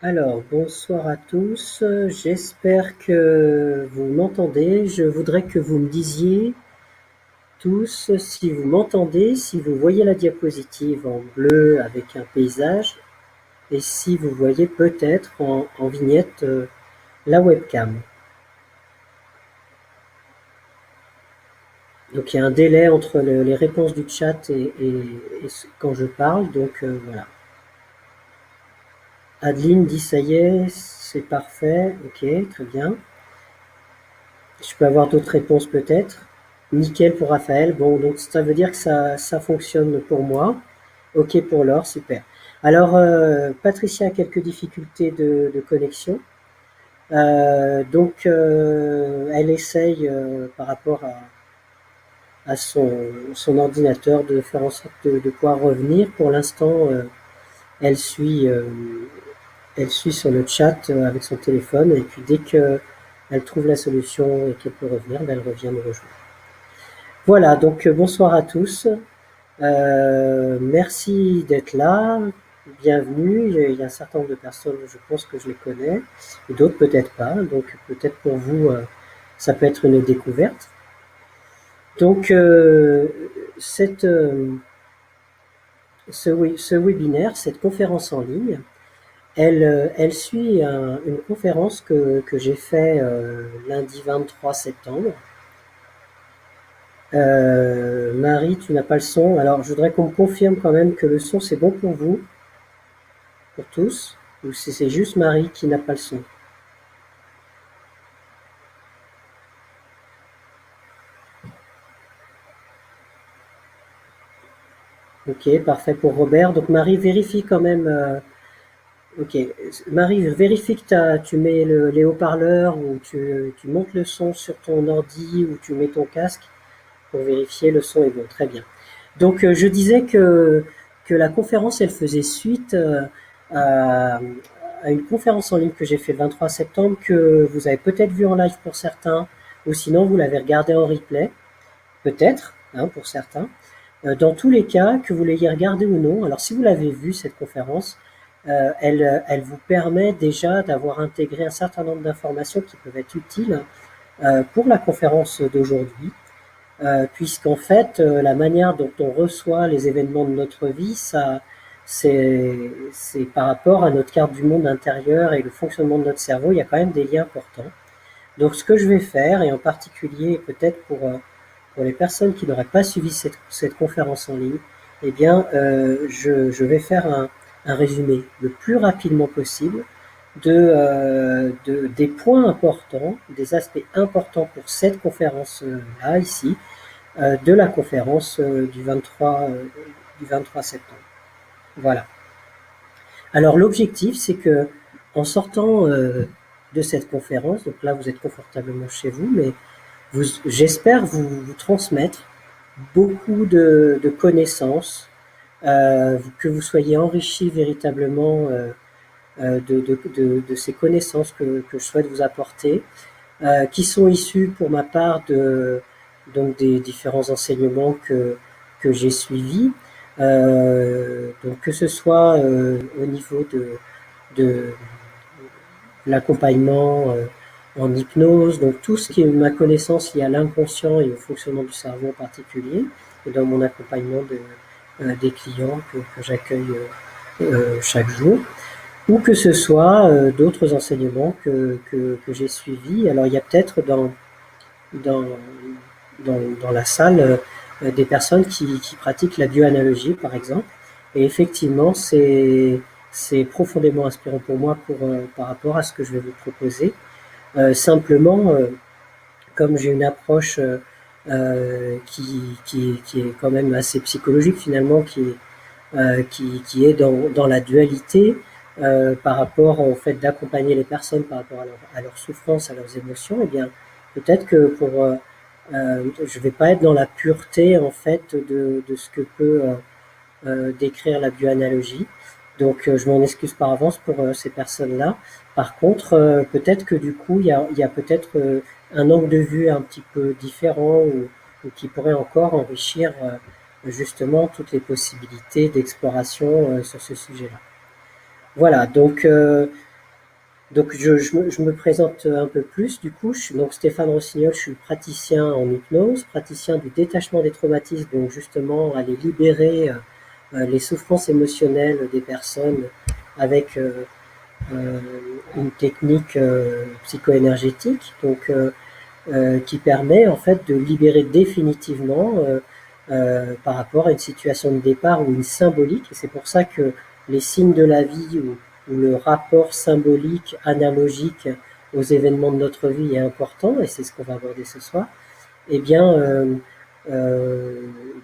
Alors, bonsoir à tous. J'espère que vous m'entendez. Je voudrais que vous me disiez tous si vous m'entendez, si vous voyez la diapositive en bleu avec un paysage et si vous voyez peut-être en vignette la webcam. Donc il y a un délai entre les réponses du chat et quand je parle, donc voilà. Adeline dit ça y est, c'est parfait, ok, très bien. Je peux avoir d'autres réponses peut-être. Nickel pour Raphaël. Bon, donc ça veut dire que ça fonctionne pour moi. Ok pour Laure, super. Alors, Patricia a quelques difficultés de connexion. Elle essaye par rapport à son ordinateur de faire en sorte de pouvoir revenir. Pour l'instant, elle suit, euh, elle suit sur le chat avec son téléphone et puis dès qu'elle trouve la solution et qu'elle peut revenir, ben, elle revient me rejoindre. Voilà, donc bonsoir à tous. Merci d'être là. Bienvenue. Il y a un certain nombre de personnes, je pense que je les connais, et d'autres peut-être pas. Donc peut-être pour vous, ça peut être une découverte. Donc cette, ce webinaire, cette conférence en ligne, elle suit une conférence que j'ai fait lundi 23 septembre. Marie, tu n'as pas le son. Alors, je voudrais qu'on me confirme quand même que le son, c'est bon pour vous, pour tous, ou si c'est juste Marie qui n'a pas le son. Ok, parfait pour Robert. Donc, Marie, vérifie quand même. Ok, Marie, vérifie que tu mets les haut-parleurs ou tu montes le son sur ton ordi ou tu mets ton casque pour vérifier le son est bon. Très bien. Donc, je disais que la conférence, elle faisait suite à, à une conférence en ligne que j'ai fait le 23 septembre, que vous avez peut-être vu en live pour certains, ou sinon vous l'avez regardé en replay, peut-être, hein, pour certains. Dans tous les cas, que vous l'ayez regardé ou non, alors si vous l'avez vu, cette conférence, elle vous permet déjà d'avoir intégré un certain nombre d'informations qui peuvent être utiles pour la conférence d'aujourd'hui. Puisqu'en fait, la manière dont on reçoit les événements de notre vie, ça, c'est par rapport à notre carte du monde intérieur et le fonctionnement de notre cerveau, il y a quand même des liens importants. Donc, ce que je vais faire, et en particulier peut-être pour les personnes qui n'auraient pas suivi cette conférence en ligne, eh bien, je vais faire un résumé le plus rapidement possible des points importants, des aspects importants pour cette conférence-là, ici, de la conférence du 23 septembre. Voilà. Alors l'objectif, c'est que en sortant de cette conférence, donc là vous êtes confortablement chez vous, mais j'espère vous transmettre beaucoup de connaissances, que vous soyez enrichis véritablement de ces connaissances que je souhaite vous apporter, qui sont issues pour ma part donc des différents enseignements que j'ai suivis. Donc que ce soit au niveau de l'accompagnement en hypnose, donc tout ce qui est ma connaissance liée à l'inconscient et au fonctionnement du cerveau en particulier, et dans mon accompagnement des clients que j'accueille chaque jour, ou que ce soit d'autres enseignements que j'ai suivis. Alors il y a peut-être dans, dans la salle des personnes qui pratiquent la bioanalogie, par exemple. Et effectivement, c'est profondément inspirant pour moi par rapport à ce que je vais vous proposer. Simplement, comme j'ai une approche qui est quand même assez psychologique finalement, qui est dans la dualité par rapport au fait d'accompagner les personnes par rapport à leur souffrance, à leurs émotions, eh bien peut-être que je vais pas être dans la pureté en fait de ce que peut décrire la bioanalogie. Donc je m'en excuse par avance pour ces personnes-là. Par contre, peut-être que du coup, il y a peut-être un angle de vue un petit peu différent ou qui pourrait encore enrichir justement toutes les possibilités d'exploration sur ce sujet-là. Voilà, donc Donc je me présente un peu plus. Du coup, je suis donc Stéphane Rossignol, je suis praticien en hypnose, praticien du détachement des traumatismes, donc justement aller libérer les souffrances émotionnelles des personnes avec euh, une technique psycho-énergétique, qui permet en fait de libérer définitivement par rapport à une situation de départ ou une symbolique. Et c'est pour ça que les signes de la vie ou le rapport symbolique, analogique aux événements de notre vie est important, et c'est ce qu'on va aborder ce soir. Eh bien, euh,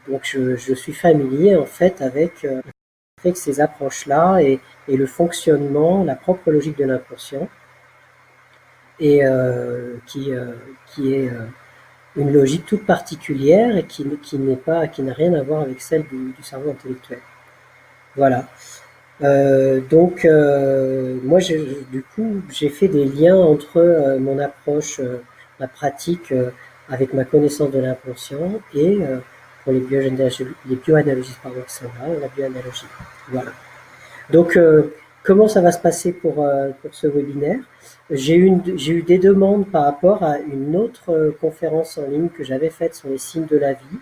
donc je suis familier en fait avec ces approches-là et le fonctionnement, la propre logique de l'inconscient, et qui est une logique toute particulière et qui n'a rien à voir avec celle du cerveau intellectuel. Voilà. Moi, du coup, j'ai fait des liens entre mon approche, ma pratique avec ma connaissance de l'inconscient et pour les bioanalogies, pardon, qui sont là, la bioanalogie. Voilà. Donc, comment ça va se passer pour ce webinaire? J'ai eu des demandes par rapport à une autre conférence en ligne que j'avais faite sur les signes de la vie,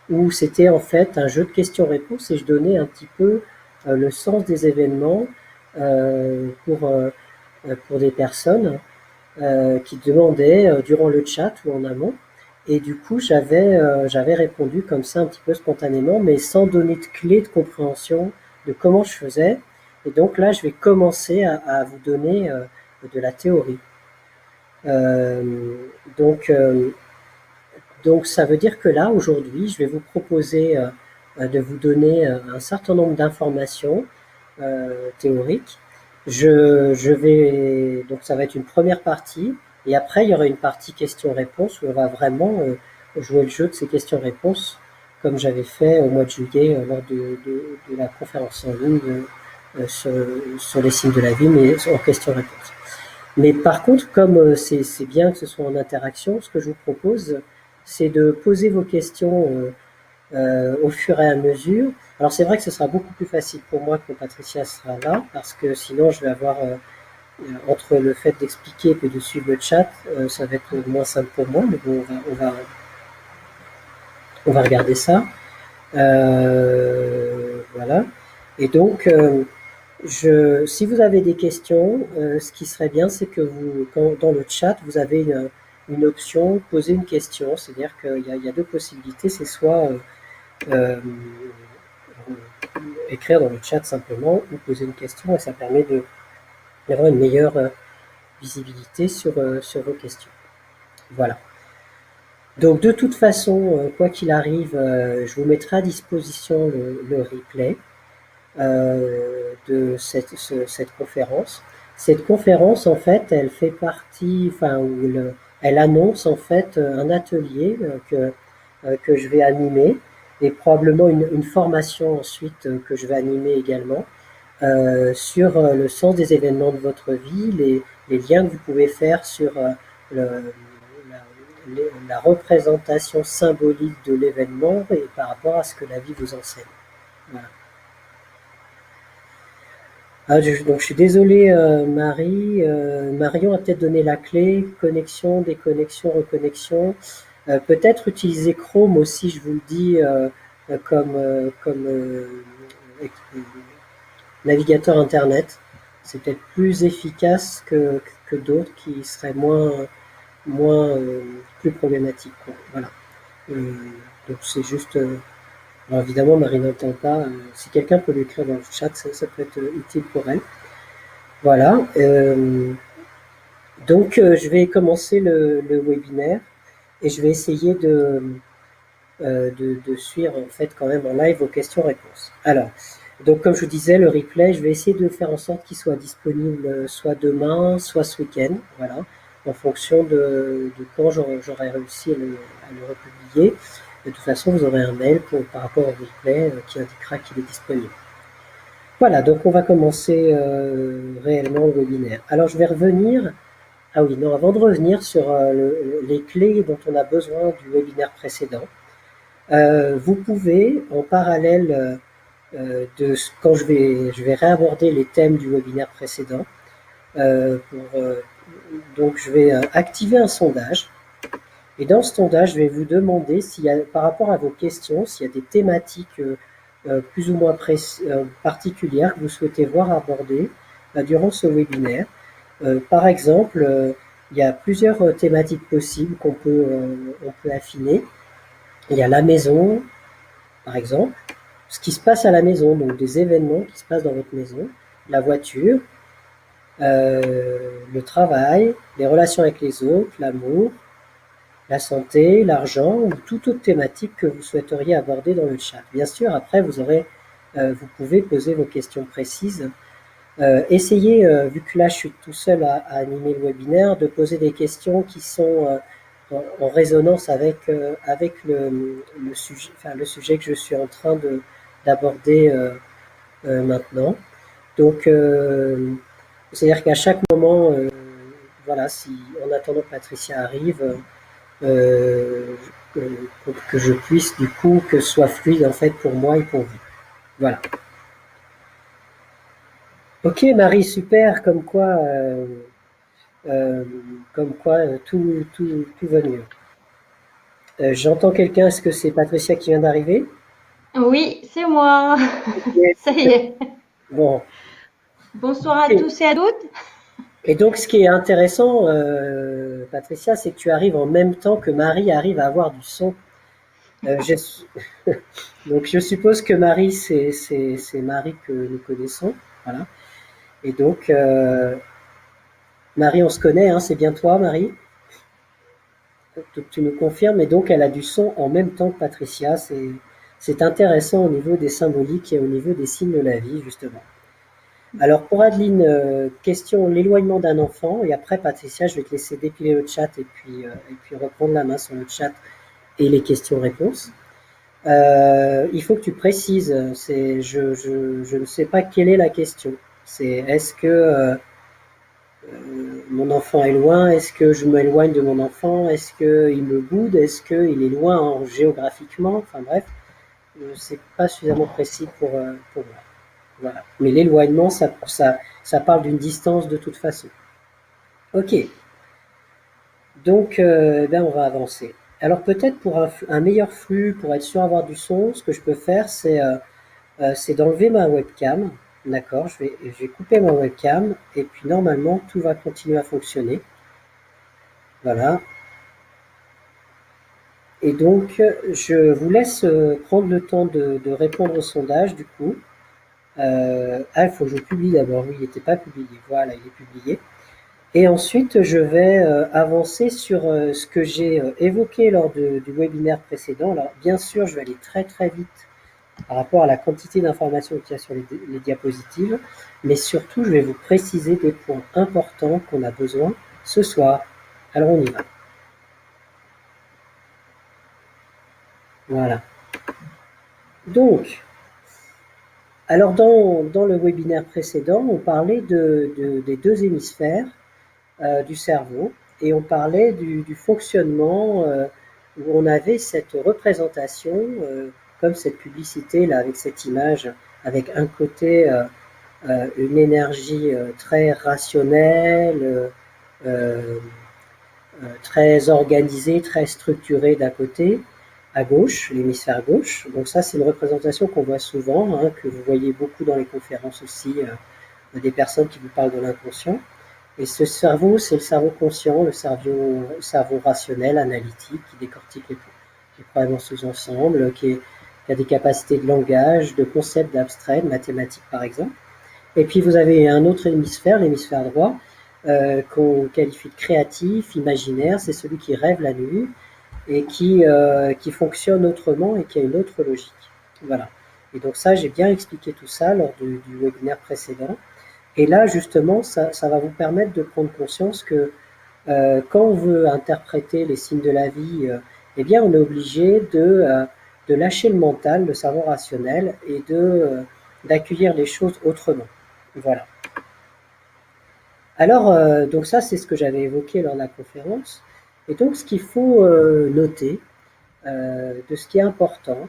où c'était en fait un jeu de questions-réponses et je donnais un petit peu le sens des événements euh, pour, euh, pour des personnes qui demandaient durant le chat ou en amont. Et du coup, j'avais répondu comme ça un petit peu spontanément, mais sans donner de clé de compréhension de comment je faisais. Et donc là, je vais commencer à vous donner de la théorie. Euh, donc, euh, donc, ça veut dire que là, aujourd'hui, je vais vous proposer de vous donner un certain nombre d'informations théoriques. Donc ça va être une première partie, et après il y aura une partie questions-réponses où on va vraiment jouer le jeu de ces questions-réponses, comme j'avais fait au mois de juillet lors de la conférence en ligne sur les signes de la vie, mais en questions-réponses. Mais par contre, comme c'est bien que ce soit en interaction, ce que je vous propose, c'est de poser vos questions au fur et à mesure. Alors c'est vrai que ce sera beaucoup plus facile pour moi quand Patricia sera là, parce que sinon je vais avoir, entre le fait d'expliquer et de suivre le chat, ça va être moins simple pour moi, mais bon, on va regarder ça. Voilà. Et donc, si vous avez des questions, ce qui serait bien, c'est que dans le chat, vous avez une option poser une question. C'est-à-dire qu'il y a deux possibilités. C'est soit euh, écrire dans le chat simplement ou poser une question, et ça permet d'avoir une meilleure visibilité sur vos questions. Voilà. Donc de toute façon, quoi qu'il arrive, je vous mettrai à disposition le replay de cette conférence. Cette conférence, en fait, elle fait partie, enfin, elle annonce en fait un atelier que je vais animer, et probablement une formation ensuite que je vais animer également sur le sens des événements de votre vie, les liens que vous pouvez faire sur le, la représentation symbolique de l'événement et par rapport à ce que la vie vous enseigne. Voilà. Donc je suis désolé Marie. Marion a peut-être donné la clé, connexion, déconnexion, reconnexion. Peut-être utiliser Chrome aussi, je vous le dis, comme navigateur internet. C'est peut-être plus efficace que d'autres qui seraient moins plus problématiques, quoi. Voilà. Euh, donc c'est juste. Alors évidemment, Marie n'entend pas. Si quelqu'un peut l'écrire dans le chat, ça peut être utile pour elle. Voilà. Je vais commencer le webinaire et je vais essayer de suivre en fait quand même en live vos questions-réponses. Alors, donc comme je vous disais, le replay, je vais essayer de faire en sorte qu'il soit disponible soit demain, soit ce week-end, voilà, en fonction de quand j'aurai réussi à le republier. De toute façon, vous aurez un mail par rapport au replay qui indiquera qu'il est disponible. Voilà, donc on va commencer réellement le webinaire. Alors je vais revenir. Ah oui, non, avant de revenir sur les clés dont on a besoin du webinaire précédent, vous pouvez, en parallèle quand je vais réaborder les thèmes du webinaire précédent, Donc je vais activer un sondage. Et dans ce sondage, je vais vous demander s'il y a, par rapport à vos questions, s'il y a des thématiques plus ou moins particulières que vous souhaitez voir abordées durant ce webinaire. Par exemple, il y a plusieurs thématiques possibles on peut affiner. Il y a la maison, par exemple, ce qui se passe à la maison, donc des événements qui se passent dans votre maison, la voiture, le travail, les relations avec les autres, l'amour, la santé, l'argent ou toute autre thématique que vous souhaiteriez aborder dans le chat. Bien sûr, après, vous pouvez poser vos questions précises. Essayez, vu que là je suis tout seul à animer le webinaire, de poser des questions qui sont en résonance avec le sujet que je suis en train d'aborder maintenant. Donc, c'est-à-dire qu'à chaque moment, voilà, si en attendant que Patricia arrive, euh, que je puisse du coup que ce soit fluide en fait pour moi et pour vous. Voilà. Ok Marie, super, euh, comme quoi tout va mieux. J'entends quelqu'un, est-ce que c'est Patricia qui vient d'arriver? Oui, c'est moi. Yes, Ça y super. est. Bon, Bonsoir à ok. tous et à toutes. Et donc ce qui est intéressant, Patricia, c'est que tu arrives en même temps que Marie arrive à avoir du son. Euh, je- Donc je suppose que Marie, c'est Marie que nous connaissons. Voilà. Et donc, Marie, on se connaît, hein, c'est bien toi, Marie? Donc tu nous confirmes, et donc elle a du son en même temps que Patricia. C'est intéressant au niveau des symboliques et au niveau des signes de la vie, justement. Alors pour Adeline, question l'éloignement d'un enfant, et après Patricia, je vais te laisser dépiler le chat et puis reprendre la main sur le chat et les questions-réponses. Il faut que tu précises, je ne sais pas quelle est la question. C'est est-ce que mon enfant est loin? Est-ce que je m'éloigne de mon enfant? Est-ce qu'il me boude? Est-ce qu'il est loin géographiquement? Enfin bref, c'est pas suffisamment précis pour moi. Voilà. Mais l'éloignement, ça parle d'une distance de toute façon. Ok, donc ben on va avancer. Alors peut-être pour un meilleur flux, pour être sûr d'avoir du son, ce que je peux faire, c'est d'enlever ma webcam. D'accord, je vais couper ma webcam et puis normalement tout va continuer à fonctionner. Voilà. Et donc, je vous laisse prendre le temps de répondre au sondage, du coup. Il faut que je publie d'abord. Oui, il n'était pas publié. Voilà, il est publié. Et ensuite, je vais avancer sur ce que j'ai évoqué lors du webinaire précédent. Alors, bien sûr, je vais aller très très vite par rapport à la quantité d'informations qu'il y a sur les diapositives, mais surtout, je vais vous préciser des points importants qu'on a besoin ce soir. Alors, on y va. Voilà. Donc, alors dans le webinaire précédent, on parlait des deux hémisphères du cerveau et on parlait du fonctionnement où on avait cette représentation, comme cette publicité là avec cette image, avec un côté une énergie très rationnelle, euh, très organisée, très structurée d'un côté, à gauche, l'hémisphère gauche. Donc ça, c'est une représentation qu'on voit souvent, hein, que vous voyez beaucoup dans les conférences aussi, des personnes qui vous parlent de l'inconscient. Et ce cerveau, c'est le cerveau conscient, le cerveau rationnel, analytique, qui décortique les problèmes en sous-ensemble, qui a des capacités de langage, de concepts, d'abstrait, de mathématiques par exemple. Et puis vous avez un autre hémisphère, l'hémisphère droit, qu'on qualifie de créatif, imaginaire, c'est celui qui rêve la nuit et qui fonctionne autrement et qui a une autre logique. Voilà. Et donc ça, j'ai bien expliqué tout ça lors du webinaire précédent. Et là, justement, ça va vous permettre de prendre conscience que quand on veut interpréter les signes de la vie, eh bien, on est obligé de lâcher le mental, le cerveau rationnel, et d'accueillir les choses autrement. Voilà. Alors, donc ça, c'est ce que j'avais évoqué lors de la conférence. Et donc, ce qu'il faut noter, de ce qui est important,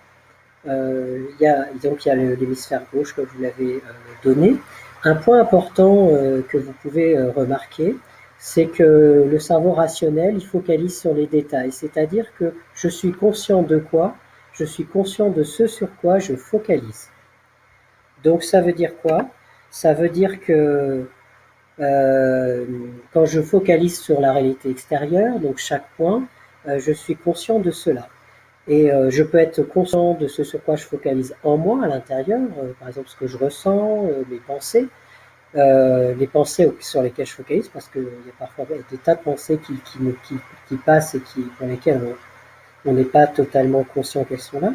donc il y a l'hémisphère gauche, comme vous l'avez donné. Un point important que vous pouvez remarquer, c'est que le cerveau rationnel, il focalise sur les détails. C'est-à-dire que je suis conscient de quoi? Je suis conscient de ce sur quoi je focalise. Donc ça veut dire quoi? Ça veut dire que euh, quand je focalise sur la réalité extérieure, donc chaque point, je suis conscient de cela. Et je peux être conscient de ce sur quoi je focalise en moi, à l'intérieur, par exemple ce que je ressens, mes pensées, les pensées sur lesquelles je focalise, parce qu'il y a parfois des tas de pensées qui passent et pour lesquelles on n'est pas totalement conscient qu'elles sont là.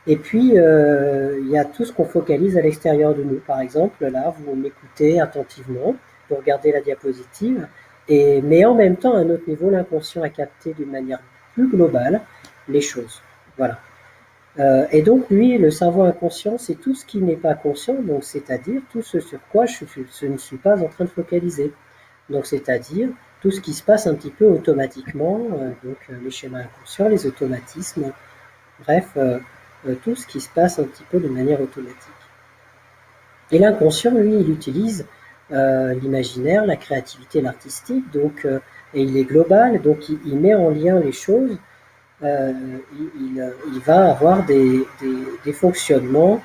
Et puis, il y a tout ce qu'on focalise à l'extérieur de nous. Par exemple, là, vous m'écoutez attentivement, vous regardez la diapositive, mais en même temps, à un autre niveau, l'inconscient a capté d'une manière plus globale les choses. Voilà. Et donc, lui, le cerveau inconscient, c'est tout ce qui n'est pas conscient, donc c'est-à-dire tout ce sur quoi je ne suis pas en train de focaliser. Donc, c'est-à-dire tout ce qui se passe un petit peu automatiquement, les schémas inconscients, les automatismes, bref, tout ce qui se passe un petit peu de manière automatique. Et l'inconscient, lui, il utilise l'imaginaire, la créativité, l'artistique, et il est global, donc il met en lien les choses. euh, il va avoir des fonctionnements,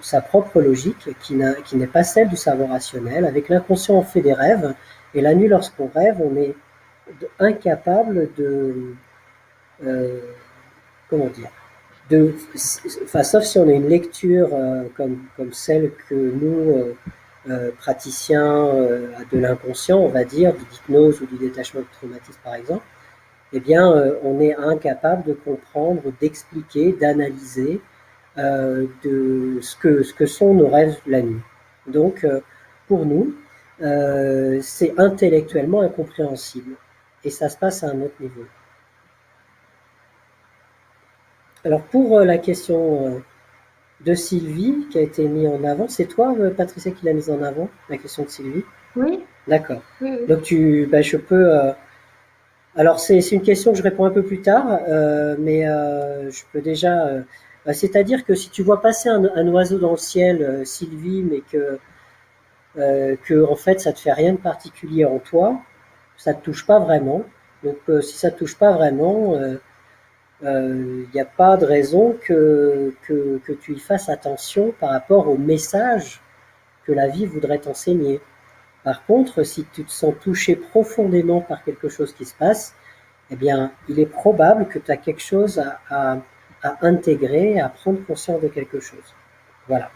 sa propre logique qui n'est pas celle du cerveau rationnel. Avec l'inconscient, on fait des rêves, et la nuit, lorsqu'on rêve, on est incapable euh, comment dire, enfin, sauf si on a une lecture comme celle que nous, praticiens de l'inconscient, on va dire, de l'hypnose ou du détachement de traumatisme par exemple, eh bien, on est incapable de comprendre, d'expliquer, d'analyser de ce que sont nos rêves la nuit. Donc, pour nous, c'est intellectuellement incompréhensible. Et ça se passe à un autre niveau. Alors, pour la question de Sylvie qui a été mise en avant, c'est toi, Patricia, qui l'a mise en avant, la question de Sylvie? Oui, D'accord. oui, oui. Donc, je peux. Alors, c'est une question que je réponds un peu plus tard, mais je peux déjà. C'est-à-dire que si tu vois passer un oiseau dans le ciel, Sylvie, mais que en fait ça te fait rien de particulier en toi, ça te touche pas vraiment. Donc, si ça te touche pas vraiment, il n'y a pas de raison que tu y fasses attention par rapport au message que la vie voudrait t'enseigner. Par contre, si tu te sens touché profondément par quelque chose qui se passe, eh bien, il est probable que tu as quelque chose à intégrer, à prendre conscience de quelque chose. Voilà.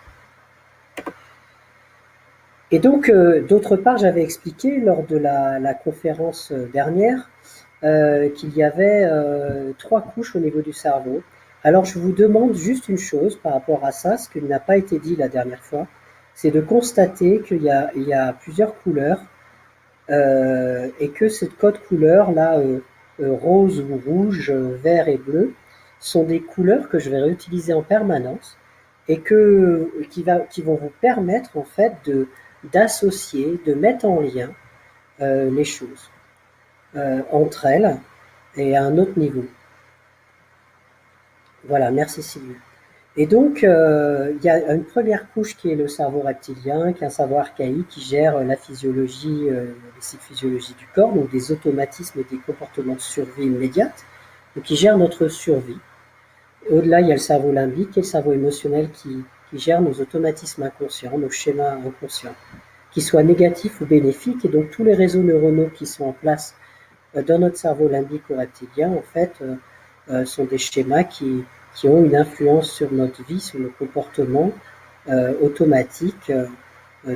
Et donc, d'autre part, j'avais expliqué lors de la conférence dernière qu'il y avait trois couches au niveau du cerveau. Alors, je vous demande juste une chose par rapport à ça, ce qui n'a pas été dit la dernière fois, c'est de constater il y a plusieurs couleurs et que ces codes couleurs là, rose ou rouge, vert et bleu, sont des couleurs que je vais réutiliser en permanence et qui vont vous permettre en fait d'associer, de mettre en lien les choses entre elles et à un autre niveau. Voilà, merci Sylvie. Et donc, il y a une première couche qui est le cerveau reptilien, qui est un cerveau archaïque qui gère la physiologie, les cycles physiologiques du corps, donc des automatismes et des comportements de survie immédiate, donc qui gère notre survie. Au-delà, il y a le cerveau limbique et le cerveau émotionnel qui gère nos automatismes inconscients, nos schémas inconscients, qu'ils soient négatifs ou bénéfiques. Et donc, tous les réseaux neuronaux qui sont en place dans notre cerveau limbique ou reptilien, en fait, sont des schémas qui ont une influence sur notre vie, sur nos comportements automatiques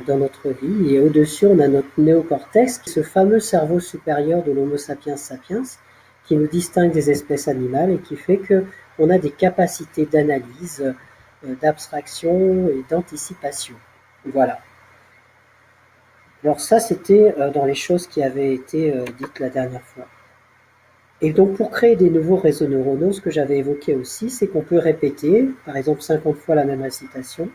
dans notre vie. Et au-dessus, on a notre néocortex, ce fameux cerveau supérieur de l'Homo sapiens sapiens, qui nous distingue des espèces animales et qui fait qu'on a des capacités d'analyse, d'abstraction et d'anticipation. Voilà. Alors ça, c'était dans les choses qui avaient été dites la dernière fois. Et donc, pour créer des nouveaux réseaux neuronaux, ce que j'avais évoqué aussi, c'est qu'on peut répéter, par exemple 50 fois la même récitation,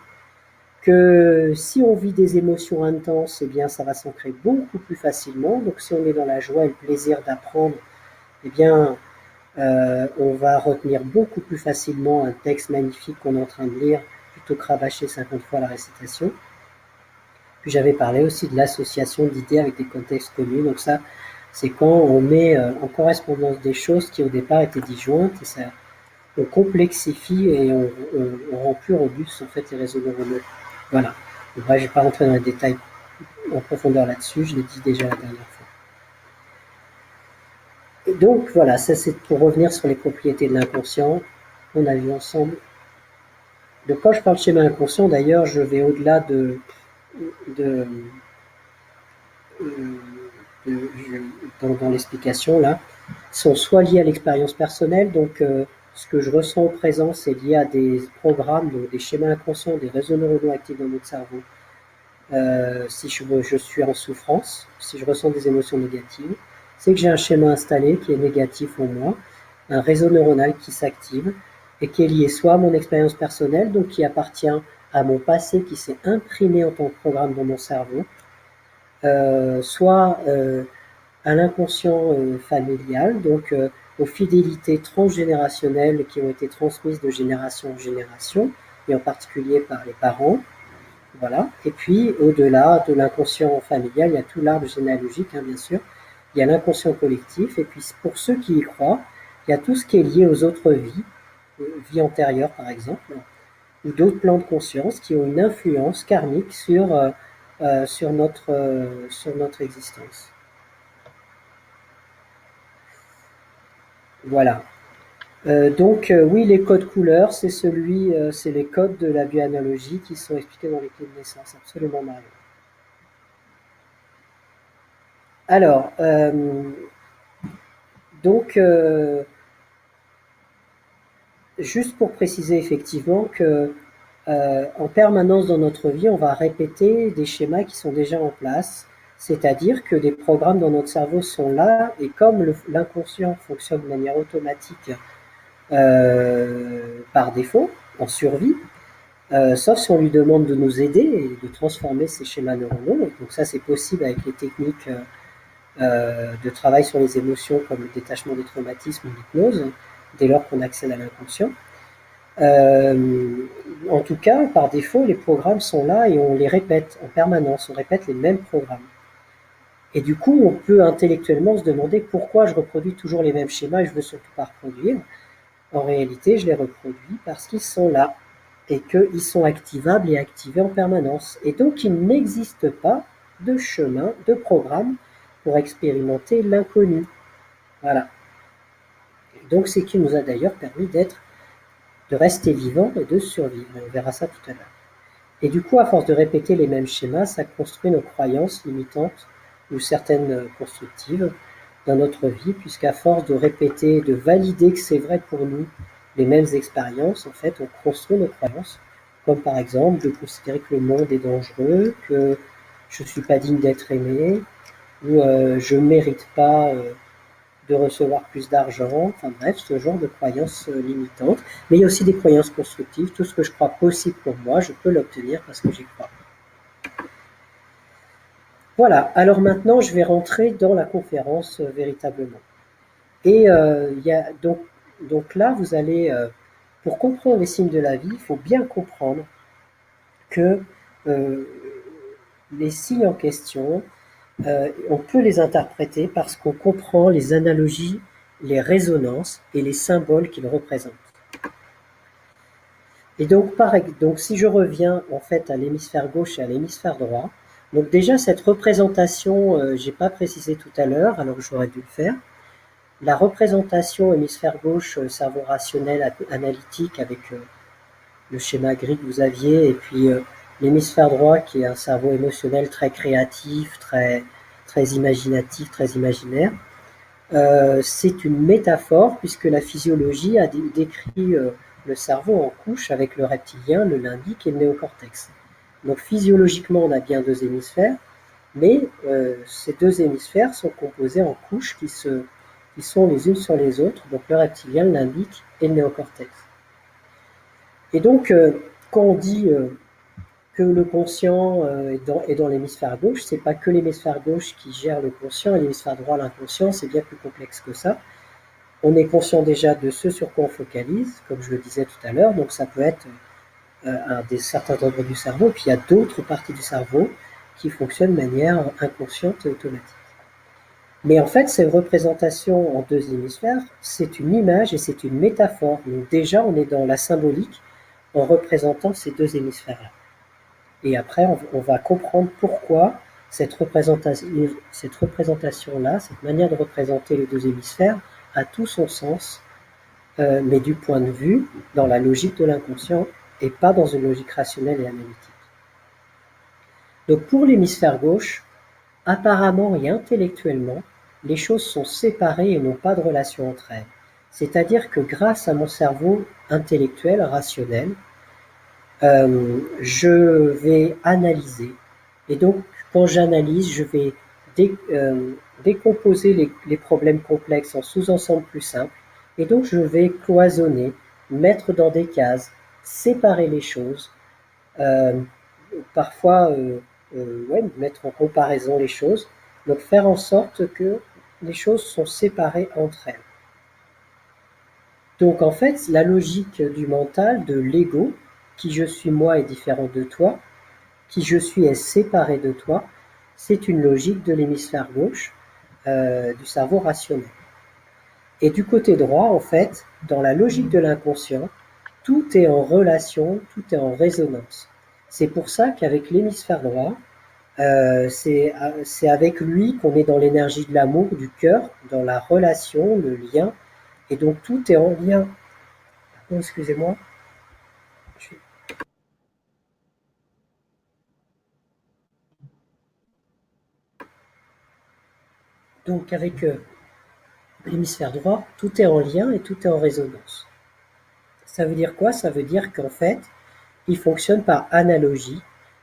que si on vit des émotions intenses, eh bien, ça va s'ancrer beaucoup plus facilement. Donc, si on est dans la joie et le plaisir d'apprendre, eh bien, on va retenir beaucoup plus facilement un texte magnifique qu'on est en train de lire, plutôt que rabâcher 50 fois la récitation. Puis j'avais parlé aussi de l'association d'idées avec des contextes connus. Donc ça, c'est quand on met en correspondance des choses qui au départ étaient disjointes et ça, on complexifie et on rend plus robuste en fait les réseaux neuronaux. Voilà. Donc, je ne vais pas rentrer dans les détails en profondeur là-dessus, je l'ai dit déjà la dernière fois. Et donc voilà, ça c'est pour revenir sur les propriétés de l'inconscient. On a vu ensemble. Donc quand je parle de schéma inconscient, d'ailleurs, je vais au-delà de, dans l'explication là, sont soit liés à l'expérience personnelle, donc ce que je ressens au présent, c'est lié à des programmes, donc des schémas inconscients, des réseaux neuronaux actifs dans notre cerveau. Si je suis en souffrance, si je ressens des émotions négatives, c'est que j'ai un schéma installé qui est négatif en moi, un réseau neuronal qui s'active et qui est lié soit à mon expérience personnelle, donc qui appartient à mon passé qui s'est imprimé en tant que programme dans mon cerveau, soit à l'inconscient familial, donc aux fidélités transgénérationnelles qui ont été transmises de génération en génération, et en particulier par les parents. Voilà. Et puis, au-delà de l'inconscient familial, il y a tout l'arbre généalogique, bien sûr. Il y a l'inconscient collectif. Et puis, pour ceux qui y croient, il y a tout ce qui est lié aux autres vies, vies antérieures par exemple, ou d'autres plans de conscience qui ont une influence karmique sur notre existence. Voilà. Oui, les codes couleurs, c'est les codes de la bioanalogie qui sont expliqués dans les clés de naissance. Absolument, Mario. Alors, juste pour préciser effectivement que en permanence dans notre vie, on va répéter des schémas qui sont déjà en place, c'est-à-dire que des programmes dans notre cerveau sont là, et comme l'inconscient fonctionne de manière automatique par défaut, en survie, sauf si on lui demande de nous aider et de transformer ces schémas neuronaux. Donc ça, c'est possible avec les techniques de travail sur les émotions comme le détachement des traumatismes ou l'hypnose, dès lors qu'on accède à l'inconscient. En tout cas, par défaut, les programmes sont là et on les répète en permanence, on répète les mêmes programmes. Et du coup, on peut intellectuellement se demander pourquoi je reproduis toujours les mêmes schémas et je veux surtout pas reproduire. En réalité, je les reproduis parce qu'ils sont là et qu'ils sont activables et activés en permanence. Et donc, il n'existe pas de chemin, de programme pour expérimenter l'inconnu. Voilà. Et donc, c'est ce qui nous a d'ailleurs permis de rester vivant et de survivre. On verra ça tout à l'heure. Et du coup, à force de répéter les mêmes schémas, ça construit nos croyances limitantes ou certaines constructives dans notre vie, puisqu'à force de répéter, de valider que c'est vrai pour nous les mêmes expériences, en fait, on construit nos croyances, comme par exemple de considérer que le monde est dangereux, que je ne suis pas digne d'être aimé, ou je ne mérite pas de recevoir plus d'argent, enfin bref, ce genre de croyances limitantes. Mais il y a aussi des croyances constructives. Tout ce que je crois possible pour moi, je peux l'obtenir parce que j'y crois. Voilà, alors maintenant je vais rentrer dans la conférence véritablement. Et donc là, vous allez, pour comprendre les signes de la vie, il faut bien comprendre que les signes en question, on peut les interpréter parce qu'on comprend les analogies, les résonances et les symboles qu'ils représentent. Et donc si je reviens en fait à l'hémisphère gauche et à l'hémisphère droit, donc déjà cette représentation, j'ai pas précisé tout à l'heure, alors que j'aurais dû le faire. La représentation hémisphère gauche, cerveau rationnel analytique avec le schéma gris que vous aviez, et puis l'hémisphère droit qui est un cerveau émotionnel très créatif, très imaginatif, très imaginaire. C'est une métaphore puisque la physiologie a décrit le cerveau en couches avec le reptilien, le limbique et le néocortex. Donc physiologiquement, on a bien deux hémisphères, mais ces deux hémisphères sont composés en couches qui sont les unes sur les autres, donc le reptilien, le limbique et le néocortex. Et donc, quand on dit que le conscient est dans l'hémisphère gauche, c'est pas que l'hémisphère gauche qui gère le conscient et l'hémisphère droit l'inconscient, c'est bien plus complexe que ça. On est conscient déjà de ce sur quoi on focalise, comme je le disais tout à l'heure, donc ça peut être certains endroits du cerveau, puis il y a d'autres parties du cerveau qui fonctionne de manière inconsciente et automatique. Mais en fait, cette représentation en deux hémisphères, c'est une image et c'est une métaphore. Donc déjà, on est dans la symbolique en représentant ces deux hémisphères-là. Et après, on va comprendre pourquoi cette représentation-là, cette manière de représenter les deux hémisphères, a tout son sens, mais du point de vue, dans la logique de l'inconscient, et pas dans une logique rationnelle et analytique. Donc pour l'hémisphère gauche, apparemment et intellectuellement, les choses sont séparées et n'ont pas de relation entre elles. C'est-à-dire que grâce à mon cerveau intellectuel, rationnel, je vais analyser. Et donc, quand j'analyse, je vais décomposer les problèmes complexes en sous-ensembles plus simples. Et donc, je vais cloisonner, mettre dans des cases, séparer les choses, parfois ouais, mettre en comparaison les choses, donc faire en sorte que les choses sont séparées entre elles. Donc en fait, la logique du mental, de l'ego, qui je suis moi est différent de toi, qui je suis est séparé de toi, c'est une logique de l'hémisphère gauche, du cerveau rationnel. Et du côté droit, en fait, dans la logique de l'inconscient, tout est en relation, tout est en résonance. C'est pour ça qu'avec l'hémisphère droit, c'est avec lui qu'on est dans l'énergie de l'amour, du cœur, dans la relation, le lien, et donc tout est en lien. Oh, excusez-moi. Donc avec l'hémisphère droit, tout est en lien et tout est en résonance. Ça veut dire quoi? Ça veut dire qu'en fait, il fonctionne par analogie,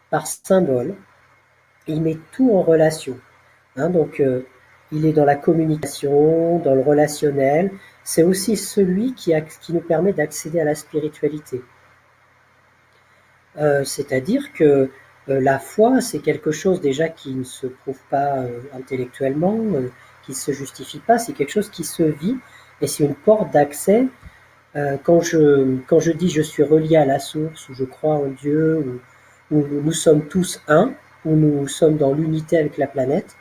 par symbole, il met tout en relation. Donc il est dans la communication, dans le relationnel. C'est aussi celui qui nous permet d'accéder à la spiritualité. C'est-à-dire que la foi, c'est quelque chose déjà qui ne se prouve pas intellectuellement, qui ne se justifie pas, c'est quelque chose qui se vit et c'est une porte d'accès. Quand je dis je suis relié à la source, ou je crois en Dieu, ou nous sommes tous un, ou nous sommes dans l'unité avec la planète,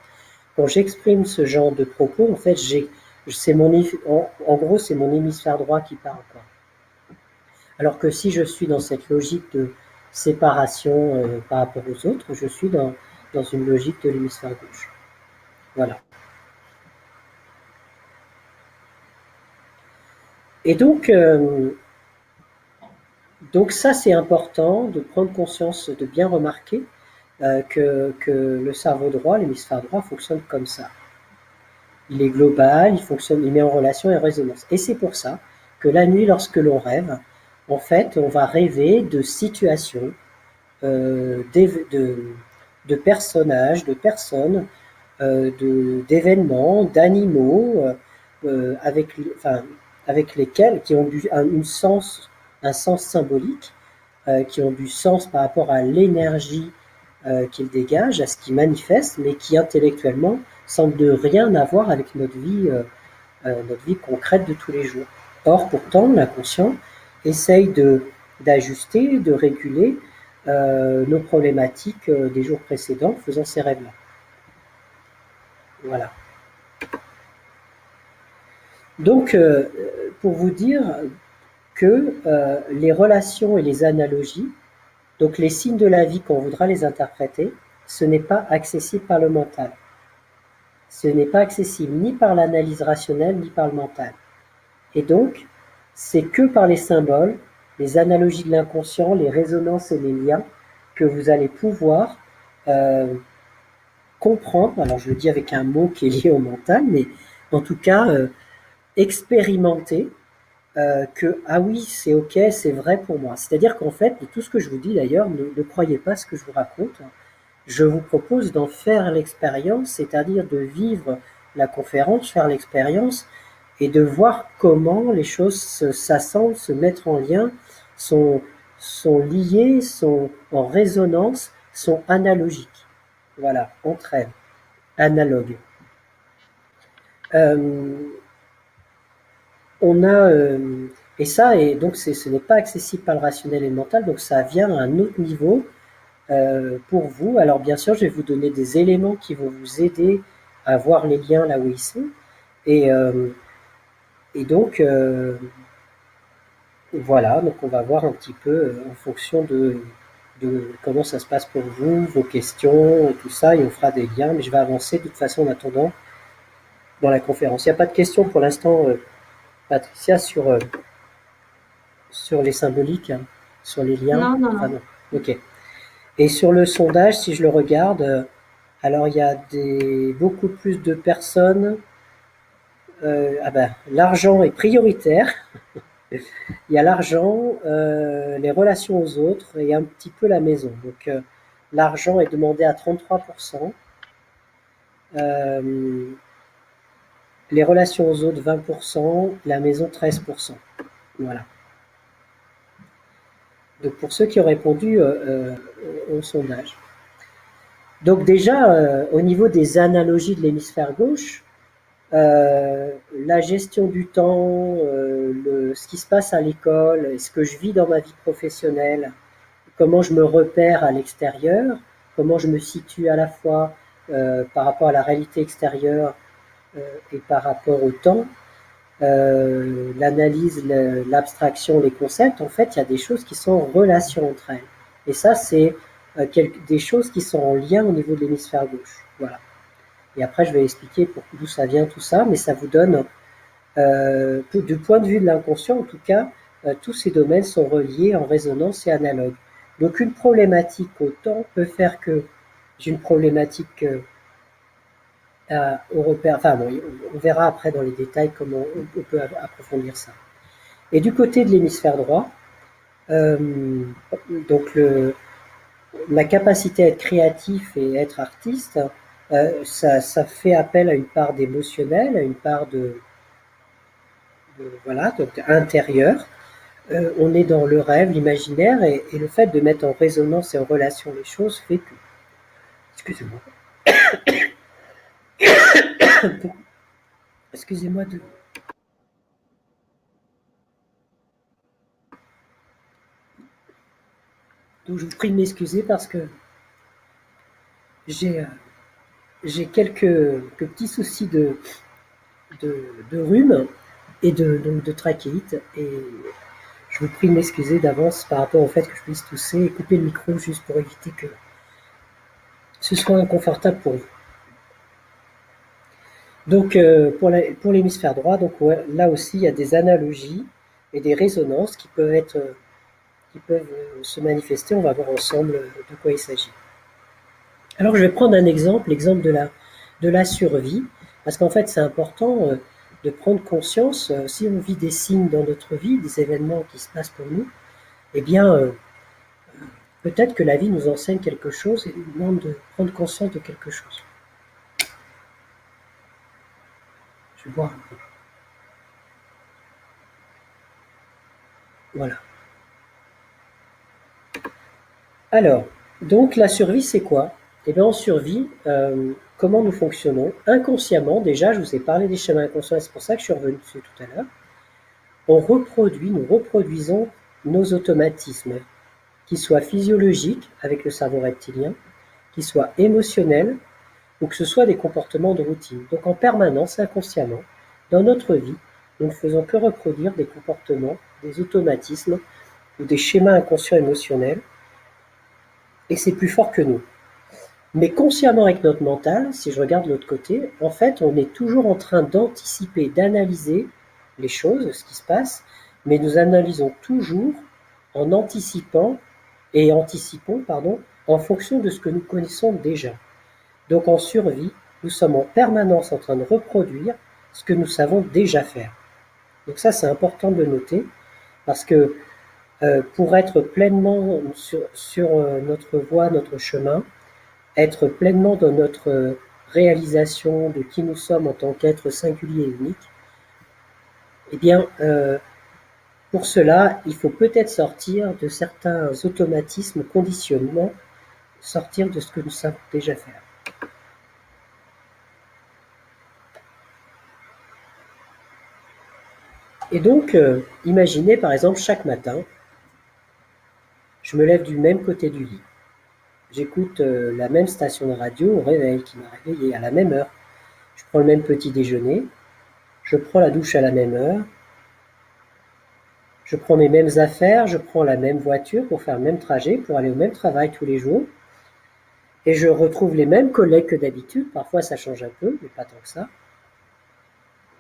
quand j'exprime ce genre de propos, en fait, en gros, c'est mon hémisphère droit qui parle, quoi. Alors que si je suis dans cette logique de séparation par rapport aux autres, je suis dans une logique de l'hémisphère gauche. Voilà. Et donc ça c'est important de prendre conscience, de bien remarquer que le cerveau droit, l'hémisphère droit fonctionne comme ça. Il est global, il met en relation et en résonance. Et c'est pour ça que la nuit, lorsque l'on rêve, en fait, on va rêver de situations, de personnages, de personnes, d'événements, d'animaux, avec lesquels, qui ont un sens symbolique, qui ont du sens par rapport à l'énergie qu'ils dégagent, à ce qu'ils manifestent, mais qui intellectuellement semblent de rien avoir avec notre vie concrète de tous les jours. Or, pourtant, l'inconscient essaye d'ajuster, de réguler nos problématiques des jours précédents, faisant ces rêves-là. Voilà. Donc, pour vous dire que les relations et les analogies, donc les signes de la vie qu'on voudra les interpréter, ce n'est pas accessible par le mental. Ce n'est pas accessible ni par l'analyse rationnelle, ni par le mental. Et donc, c'est que par les symboles, les analogies de l'inconscient, les résonances et les liens que vous allez pouvoir comprendre, alors je le dis avec un mot qui est lié au mental, mais en tout cas expérimenter que ah oui, c'est ok, c'est vrai pour moi. C'est-à-dire qu'en fait, de tout ce que je vous dis d'ailleurs, ne croyez pas ce que je vous raconte. Je vous propose d'en faire l'expérience, c'est-à-dire de vivre la conférence, faire l'expérience et de voir comment les choses s'assemblent, se mettent en lien, sont liées, sont en résonance, sont analogiques. Voilà, entre elles, analogues. On a et ça, et donc ce n'est pas accessible par le rationnel et le mental, donc ça vient à un autre niveau pour vous. Alors bien sûr, je vais vous donner des éléments qui vont vous aider à voir les liens là où ils sont. Et, euh, et donc, voilà, donc on va voir un petit peu en fonction de comment ça se passe pour vous, vos questions, et tout ça, et on fera des liens, mais je vais avancer de toute façon en attendant dans la conférence. Il n'y a pas de questions pour l'instant, Patricia, sur les symboliques, hein, sur les liens. Non, non, Ah non. non, ok. Et sur le sondage, si je le regarde, alors il y a beaucoup plus de personnes. Ah ben, l'argent est prioritaire. Il y a l'argent, les relations aux autres et un petit peu la maison. Donc l'argent est demandé à 33%, euh, les relations aux autres 20%, la maison 13%. Voilà. Donc pour ceux qui ont répondu au sondage. Donc déjà, au niveau des analogies de l'hémisphère gauche, la gestion du temps, ce qui se passe à l'école, et ce que je vis dans ma vie professionnelle, comment je me repère à l'extérieur, comment je me situe à la fois par rapport à la réalité extérieure et par rapport au temps, l'analyse, l'abstraction, les concepts, en fait, il y a des choses qui sont en relation entre elles. Et ça, c'est des choses qui sont en lien au niveau de l'hémisphère gauche. Voilà. Et après, je vais expliquer d'où ça vient tout ça, mais ça vous donne, du point de vue de l'inconscient, en tout cas, tous ces domaines sont reliés en résonance et analogue. Donc, une problématique au temps peut faire que j'ai une problématique au repère. Enfin, bon, on verra après dans les détails comment on peut approfondir ça. Et du côté de l'hémisphère droit, euh, donc ma capacité à être créatif et être artiste, ça fait appel à une part d'émotionnel, à une part voilà, donc intérieur. On est dans le rêve, l'imaginaire, et le fait de mettre en résonance et en relation les choses fait que, excusez-moi, excusez-moi donc je vous prie de m'excuser parce que j'ai quelques petits soucis de rhume et donc de trachéite, et je vous prie de m'excuser d'avance par rapport au fait que je puisse tousser et couper le micro juste pour éviter que ce soit inconfortable pour vous. Donc pour l'hémisphère droit, donc ouais, là aussi il y a des analogies et des résonances qui peuvent se manifester. On va voir ensemble de quoi il s'agit. Alors je vais prendre un exemple, l'exemple de la survie, parce qu'en fait c'est important de prendre conscience, si on vit des signes dans notre vie, des événements qui se passent pour nous, eh bien peut-être que la vie nous enseigne quelque chose et nous demande de prendre conscience de quelque chose. Je vais boire un peu. Voilà. Alors, donc la survie, c'est quoi? Eh bien, en survie, comment nous fonctionnons? Inconsciemment, déjà, je vous ai parlé des schémas inconscients, et c'est pour ça que je suis revenu dessus tout à l'heure. Nous reproduisons nos automatismes, qu'ils soient physiologiques, avec le cerveau reptilien, qu'ils soient émotionnels, ou que ce soit des comportements de routine. Donc, en permanence, inconsciemment, dans notre vie, nous ne faisons que reproduire des comportements, des automatismes, ou des schémas inconscients émotionnels, et c'est plus fort que nous. Mais consciemment avec notre mental, si je regarde de l'autre côté, en fait, on est toujours en train d'anticiper, d'analyser les choses, ce qui se passe, mais nous analysons toujours en anticipons, pardon, en fonction de ce que nous connaissons déjà. Donc en survie, nous sommes en permanence en train de reproduire ce que nous savons déjà faire. Donc ça, c'est important de le noter, parce que pour être pleinement sur notre voie, notre chemin, être pleinement dans notre réalisation de qui nous sommes en tant qu'être singulier et unique, eh bien, pour cela, il faut peut-être sortir de certains automatismes, conditionnements, sortir de ce que nous savons déjà faire. Et donc, imaginez par exemple chaque matin, je me lève du même côté du lit. j'écoute la même station de radio au réveil qui m'a réveillé à la même heure. Je prends le même petit déjeuner, je prends la douche à la même heure, je prends mes mêmes affaires, je prends la même voiture pour faire le même trajet, pour aller au même travail tous les jours. Et je retrouve les mêmes collègues que d'habitude. Parfois, ça change un peu, mais pas tant que ça.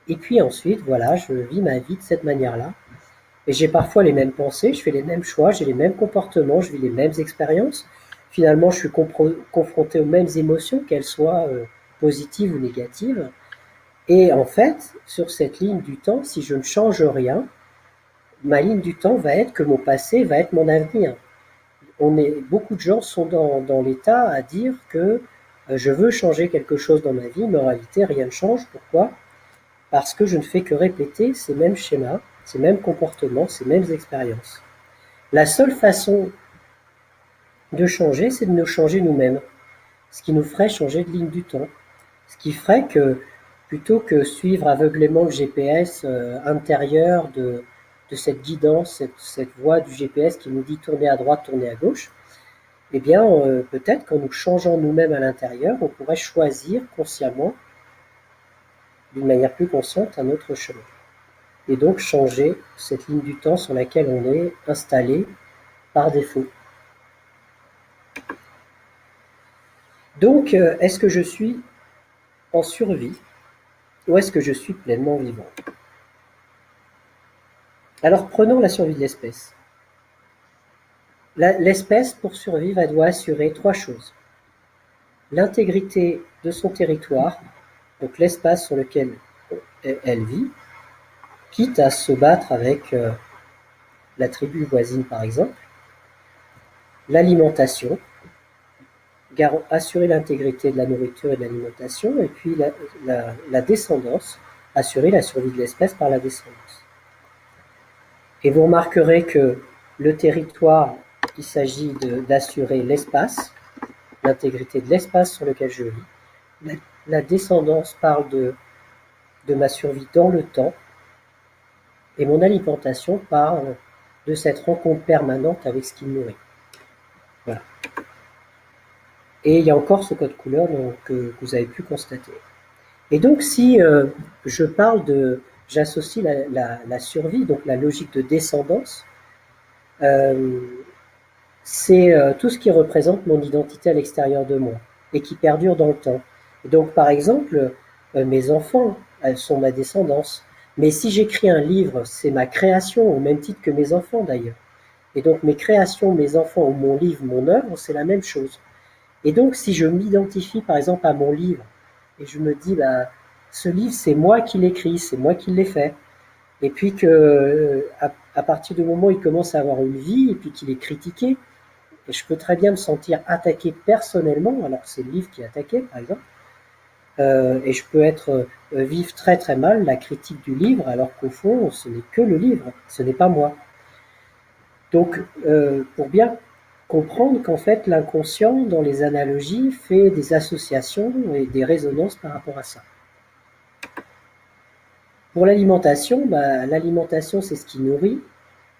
Et puis ensuite, voilà, je vis ma vie de cette manière-là. Et j'ai parfois les mêmes pensées, je fais les mêmes choix, j'ai les mêmes comportements, je vis les mêmes expériences. Finalement, je suis confronté aux mêmes émotions, qu'elles soient positives ou négatives. Et en fait, sur cette ligne du temps, si je ne change rien, ma ligne du temps va être que mon passé va être mon avenir. Beaucoup de gens sont dans l'état à dire que je veux changer quelque chose dans ma vie, mais en réalité, rien ne change. Pourquoi? Parce que je ne fais que répéter ces mêmes schémas, ces mêmes comportements, ces mêmes expériences. La seule façon de changer, c'est de nous changer nous-mêmes, ce qui nous ferait changer de ligne du temps, ce qui ferait que plutôt que suivre aveuglément le GPS intérieur de cette guidance, cette voie du GPS qui nous dit tourner à droite, tourner à gauche, eh bien, peut-être qu'en nous changeant nous-mêmes à l'intérieur, on pourrait choisir consciemment, d'une manière plus consciente, un autre chemin. Et donc changer cette ligne du temps sur laquelle on est installé par défaut. Donc, est-ce que je suis en survie ou est-ce que je suis pleinement vivant? Alors, prenons la survie de l'espèce. L'espèce, pour survivre, elle doit assurer trois choses. L'intégrité de son territoire, donc l'espace sur lequel elle vit, quitte à se battre avec la tribu voisine par exemple, l'alimentation, assurer l'intégrité de la nourriture et de l'alimentation, et puis la descendance, assurer la survie de l'espèce par la descendance. Et vous remarquerez que le territoire, il s'agit d'assurer l'espace, l'intégrité de l'espace sur lequel je vis. La descendance parle de ma survie dans le temps, et mon alimentation parle de cette rencontre permanente avec ce qui me nourrit. Voilà. Et il y a encore ce code couleur que vous avez pu constater. Et donc, si je parle j'associe la survie, donc la logique de descendance, c'est tout ce qui représente mon identité à l'extérieur de moi et qui perdure dans le temps. Et donc, par exemple, mes enfants, elles sont ma descendance. Mais si j'écris un livre, c'est ma création, au même titre que mes enfants d'ailleurs. Et donc, mes créations, mes enfants ou mon livre, mon œuvre, c'est la même chose. Et donc, si je m'identifie par exemple à mon livre et je me dis, bah, ce livre, c'est moi qui l'écris, c'est moi qui l'ai fait, et puis que à partir du moment où il commence à avoir une vie et puis qu'il est critiqué, et je peux très bien me sentir attaqué personnellement, alors que c'est le livre qui est attaqué par exemple, et je peux vivre très très mal la critique du livre, alors qu'au fond, ce n'est que le livre, ce n'est pas moi. Donc, pour bien comprendre qu'en fait, l'inconscient, dans les analogies, fait des associations et des résonances par rapport à ça. Pour l'alimentation, l'alimentation, c'est ce qui nourrit,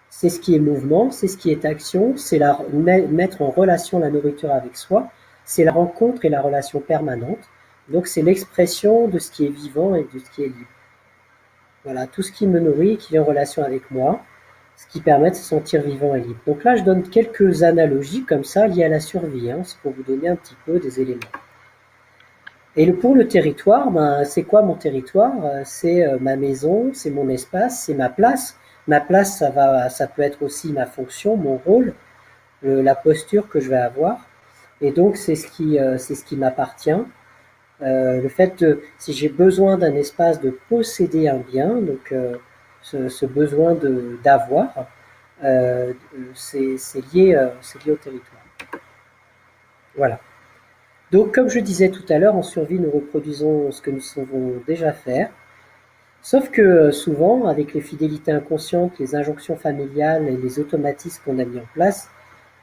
c'est ce qui est mouvement, c'est ce qui est action, c'est mettre en relation la nourriture avec soi, c'est la rencontre et la relation permanente. Donc, c'est l'expression de ce qui est vivant et de ce qui est libre. Voilà, tout ce qui me nourrit et qui est en relation avec moi, ce qui permet de se sentir vivant et libre. Donc là, je donne quelques analogies comme ça liées à la survie, c'est pour vous donner un petit peu des éléments. Et pour le territoire, c'est quoi mon territoire? C'est ma maison, c'est mon espace, c'est ma place. Ma place, ça peut être aussi ma fonction, mon rôle, la posture que je vais avoir. Et donc, c'est ce qui m'appartient. Le fait si j'ai besoin d'un espace de posséder un bien, donc ce besoin d'avoir, c'est lié au territoire. Voilà. Donc, comme je disais tout à l'heure, en survie, nous reproduisons ce que nous savons déjà faire. Sauf que souvent, avec les fidélités inconscientes, les injonctions familiales et les automatismes qu'on a mis en place,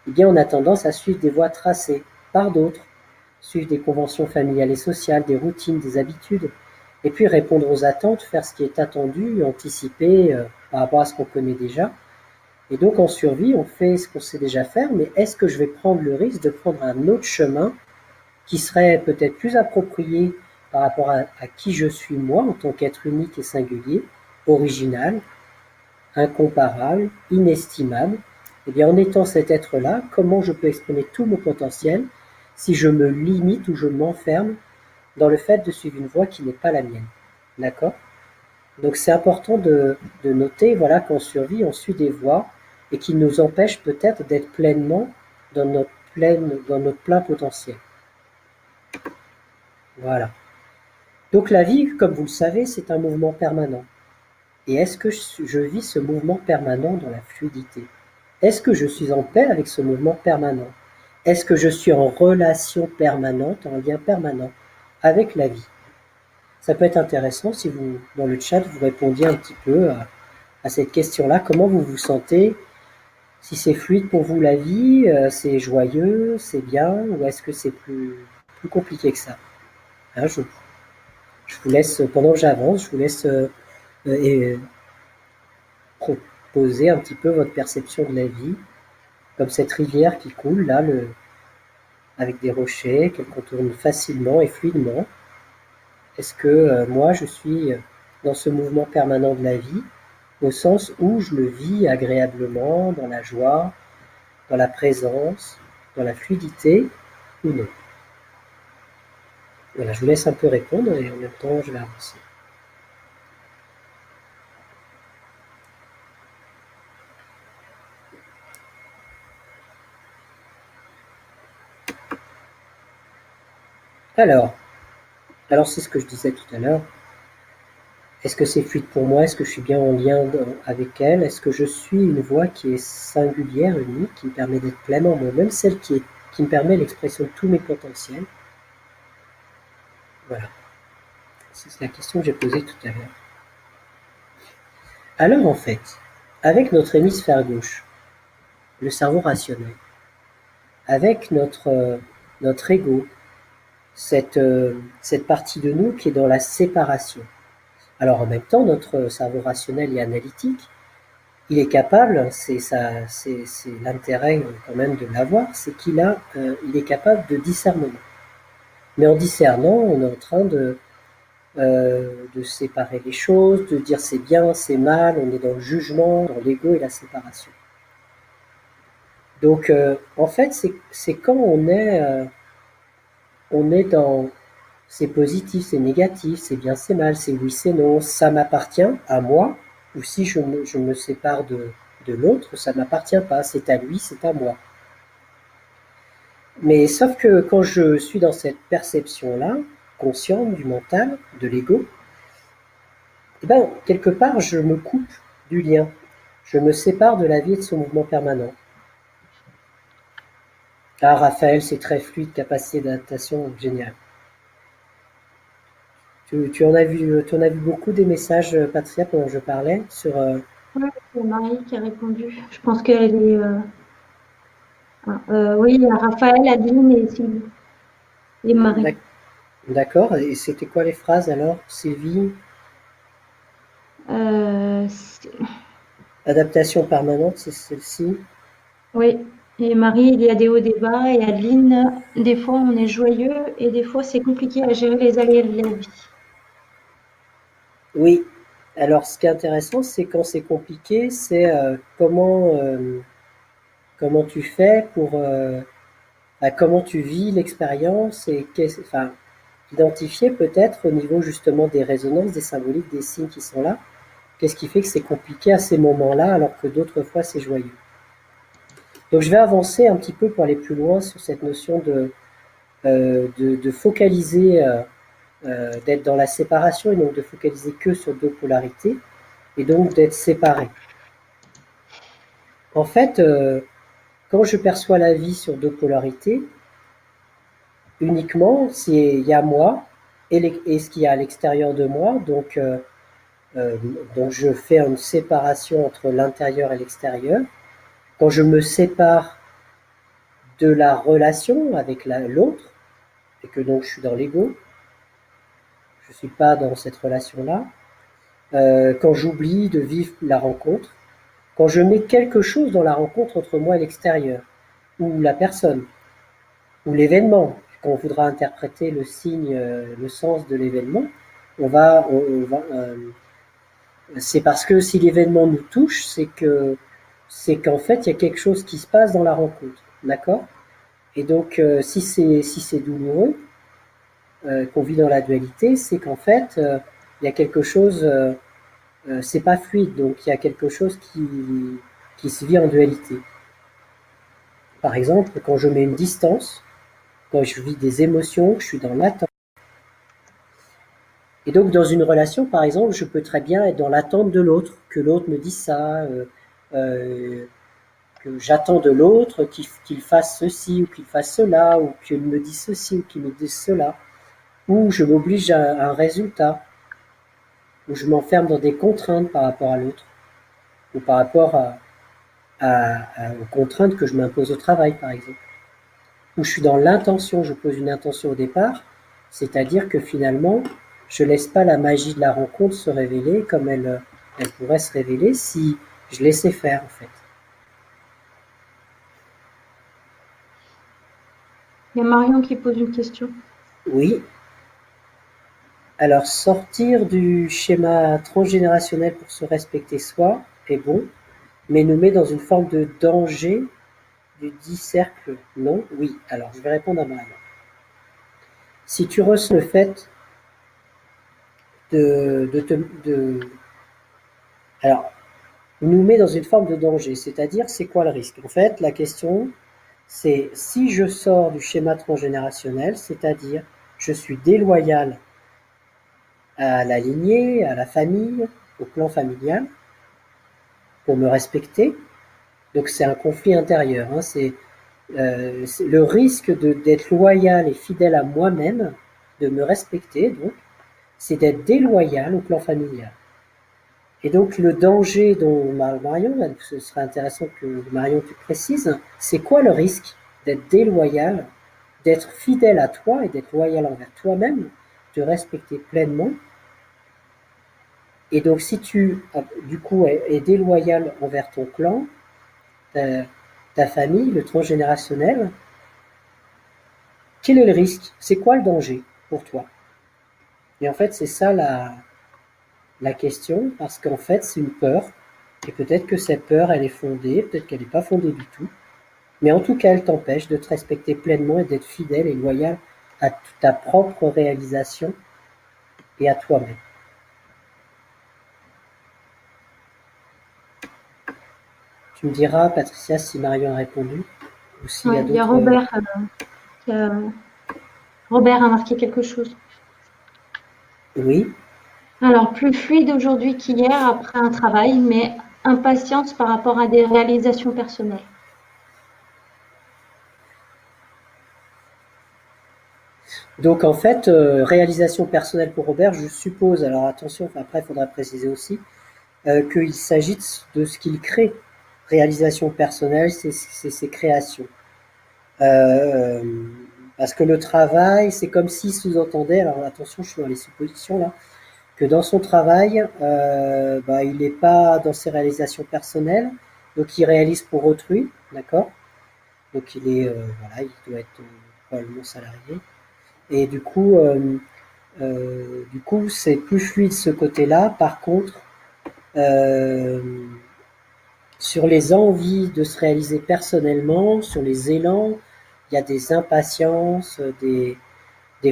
eh bien, on a tendance à suivre des voies tracées par d'autres, suivre des conventions familiales et sociales, des routines, des habitudes, et puis répondre aux attentes, faire ce qui est attendu, anticiper par rapport à ce qu'on connaît déjà. Et donc en survie, on fait ce qu'on sait déjà faire, mais est-ce que je vais prendre le risque de prendre un autre chemin qui serait peut-être plus approprié par rapport à qui je suis moi en tant qu'être unique et singulier, original, incomparable, inestimable? Eh bien, en étant cet être-là, comment je peux exprimer tout mon potentiel si je me limite ou je m'enferme dans le fait de suivre une voie qui n'est pas la mienne? D'accord? Donc c'est important de noter, voilà, qu'en survie, on suit des voies et qui nous empêchent peut-être d'être pleinement dans dans notre plein potentiel. Voilà. Donc la vie, comme vous le savez, c'est un mouvement permanent. Et est-ce que je vis ce mouvement permanent dans la fluidité? Est-ce que je suis en paix avec ce mouvement permanent? Est-ce que je suis en relation permanente, en lien permanent avec la vie? Ça peut être intéressant si vous, dans le chat, vous répondiez un petit peu à cette question-là. Comment vous vous sentez? Si c'est fluide pour vous la vie, c'est joyeux, c'est bien, ou est-ce que c'est plus compliqué que ça? Hein, je vous laisse, pendant que j'avance, je vous laisse et proposer un petit peu votre perception de la vie, comme cette rivière qui coule là, avec des rochers, qu'elle contourne facilement et fluidement. Est-ce que moi je suis dans ce mouvement permanent de la vie, au sens où je le vis agréablement, dans la joie, dans la présence, dans la fluidité, ou non? Voilà, je vous laisse un peu répondre et en même temps je vais avancer. Alors, c'est ce que je disais tout à l'heure. Est-ce que c'est fluide pour moi? Est-ce que je suis bien en lien avec elle? Est-ce que je suis une voix qui est singulière, unique, qui me permet d'être pleinement moi-même, celle qui me permet l'expression de tous mes potentiels? Voilà, c'est la question que j'ai posée tout à l'heure. Alors en fait, avec notre hémisphère gauche, le cerveau rationnel, avec notre ego, cette partie de nous qui est dans la séparation. Alors en même temps, notre cerveau rationnel et analytique, il est capable, c'est l'intérêt quand même de l'avoir, c'est il est capable de discernement. Mais en discernant, on est en train de séparer les choses, de dire c'est bien, c'est mal, on est dans le jugement, dans l'ego et la séparation. Donc en fait, c'est quand on est dans c'est positif, c'est négatif, c'est bien, c'est mal, c'est oui, c'est non, ça m'appartient à moi, ou si je me sépare de l'autre, ça ne m'appartient pas, c'est à lui, c'est à moi. Mais sauf que quand je suis dans cette perception-là, consciente du mental, de l'ego, eh ben, quelque part, je me coupe du lien. Je me sépare de la vie et de son mouvement permanent. Ah, Raphaël, c'est très fluide, capacité d'adaptation, génial. Tu en as vu beaucoup des messages, Patricia, pendant que je parlais sur. Oui, c'est Marie qui a répondu. Je pense qu'elle est. Oui, il y a Raphaël, Adeline et Sylvie. Et Marie. D'accord. Et c'était quoi les phrases alors, Sylvie? Euh, Adaptation permanente, c'est celle-ci. oui. Et Marie, il y a des hauts, des bas. Et Adeline, des fois on est joyeux et des fois c'est compliqué à gérer les aléas de la vie. Oui. Alors, ce qui est intéressant, c'est quand c'est compliqué, c'est comment tu fais pour, comment tu vis l'expérience et enfin, identifier peut-être au niveau justement des résonances, des symboliques, des signes qui sont là. Qu'est-ce qui fait que c'est compliqué à ces moments-là alors que d'autres fois c'est joyeux? Donc je vais avancer un petit peu pour aller plus loin sur cette notion de focaliser, d'être dans la séparation et donc de focaliser que sur deux polarités et donc d'être séparé. En fait, quand je perçois la vie sur deux polarités, uniquement s'il y a moi et ce qu'il y a à l'extérieur de moi, donc je fais une séparation entre l'intérieur et l'extérieur. Quand je me sépare de la relation avec l'autre, et que donc je suis dans l'ego, je ne suis pas dans cette relation-là. Quand j'oublie de vivre la rencontre, Quand je mets quelque chose dans la rencontre entre moi et l'extérieur, ou la personne, ou l'événement, quand on voudra interpréter le signe, le sens de l'événement, c'est parce que si l'événement nous touche, c'est qu'en fait il y a quelque chose qui se passe dans la rencontre, d'accord? Et donc si c'est douloureux, qu'on vit dans la dualité, c'est qu'en fait il y a quelque chose, c'est pas fluide, donc il y a quelque chose qui se vit en dualité. Par exemple, quand je mets une distance, quand je vis des émotions, je suis dans l'attente. Et donc, dans une relation, par exemple, je peux très bien être dans l'attente de l'autre, que l'autre me dise ça, euh, que j'attends de l'autre qu'il fasse ceci ou qu'il fasse cela, ou qu'il me dise ceci ou qu'il me dise cela, ou je m'oblige à un résultat, ou je m'enferme dans des contraintes par rapport à l'autre, ou par rapport aux contraintes que je m'impose au travail, par exemple. Où je suis dans l'intention, je pose une intention au départ, c'est-à-dire que finalement, je laisse pas la magie de la rencontre se révéler comme elle pourrait se révéler si je laissais faire en fait. Il y a Marion qui pose une question. Oui, alors sortir du schéma transgénérationnel pour se respecter soi est bon, mais nous met dans une forme de danger du dit cercle. Non, oui. Alors je vais répondre à Marion. Si tu ressens le fait de te... De, alors, nous met dans une forme de danger, c'est-à-dire c'est quoi le risque? En fait, la question, c'est si je sors du schéma transgénérationnel, c'est-à-dire je suis déloyal à la lignée, à la famille, au clan familial, pour me respecter, donc c'est un conflit intérieur, hein, c'est le risque d'être loyal et fidèle à moi-même, de me respecter, donc, c'est d'être déloyal au clan familial. Et donc le danger dont Marion, ce serait intéressant que Marion tu précises, c'est quoi le risque d'être déloyal, d'être fidèle à toi et d'être loyal envers toi-même, de respecter pleinement. Et donc si tu du coup es déloyal envers ton clan, ta famille, le transgénérationnel, quel est le risque? C'est quoi le danger pour toi? Et en fait c'est ça la question, parce qu'en fait c'est une peur, et peut-être que cette peur elle est fondée, peut-être qu'elle n'est pas fondée du tout. Mais en tout cas, elle t'empêche de te respecter pleinement et d'être fidèle et loyal à ta propre réalisation et à toi-même. Tu me diras, Patricia, si Marion a répondu ou s'il y Ouais, a il y a d'autres. Robert qui a, Robert a marqué quelque chose. Oui. Alors, plus fluide aujourd'hui qu'hier après un travail, mais impatience par rapport à des réalisations personnelles. Donc en fait, réalisation personnelle pour Robert, je suppose, alors attention, après il faudra préciser aussi, qu'il s'agit de ce qu'il crée. Réalisation personnelle, c'est ses créations. Euh, Parce que le travail, c'est comme s'il sous-entendait, alors attention, je suis dans les suppositions là, que dans son travail, il n'est pas dans ses réalisations personnelles, donc il réalise pour autrui, d'accord? Donc voilà, il doit être probablement salarié. Et du coup, c'est plus fluide ce côté-là. Par contre, euh, sur les envies de se réaliser personnellement, sur les élans, il y a des impatiences, des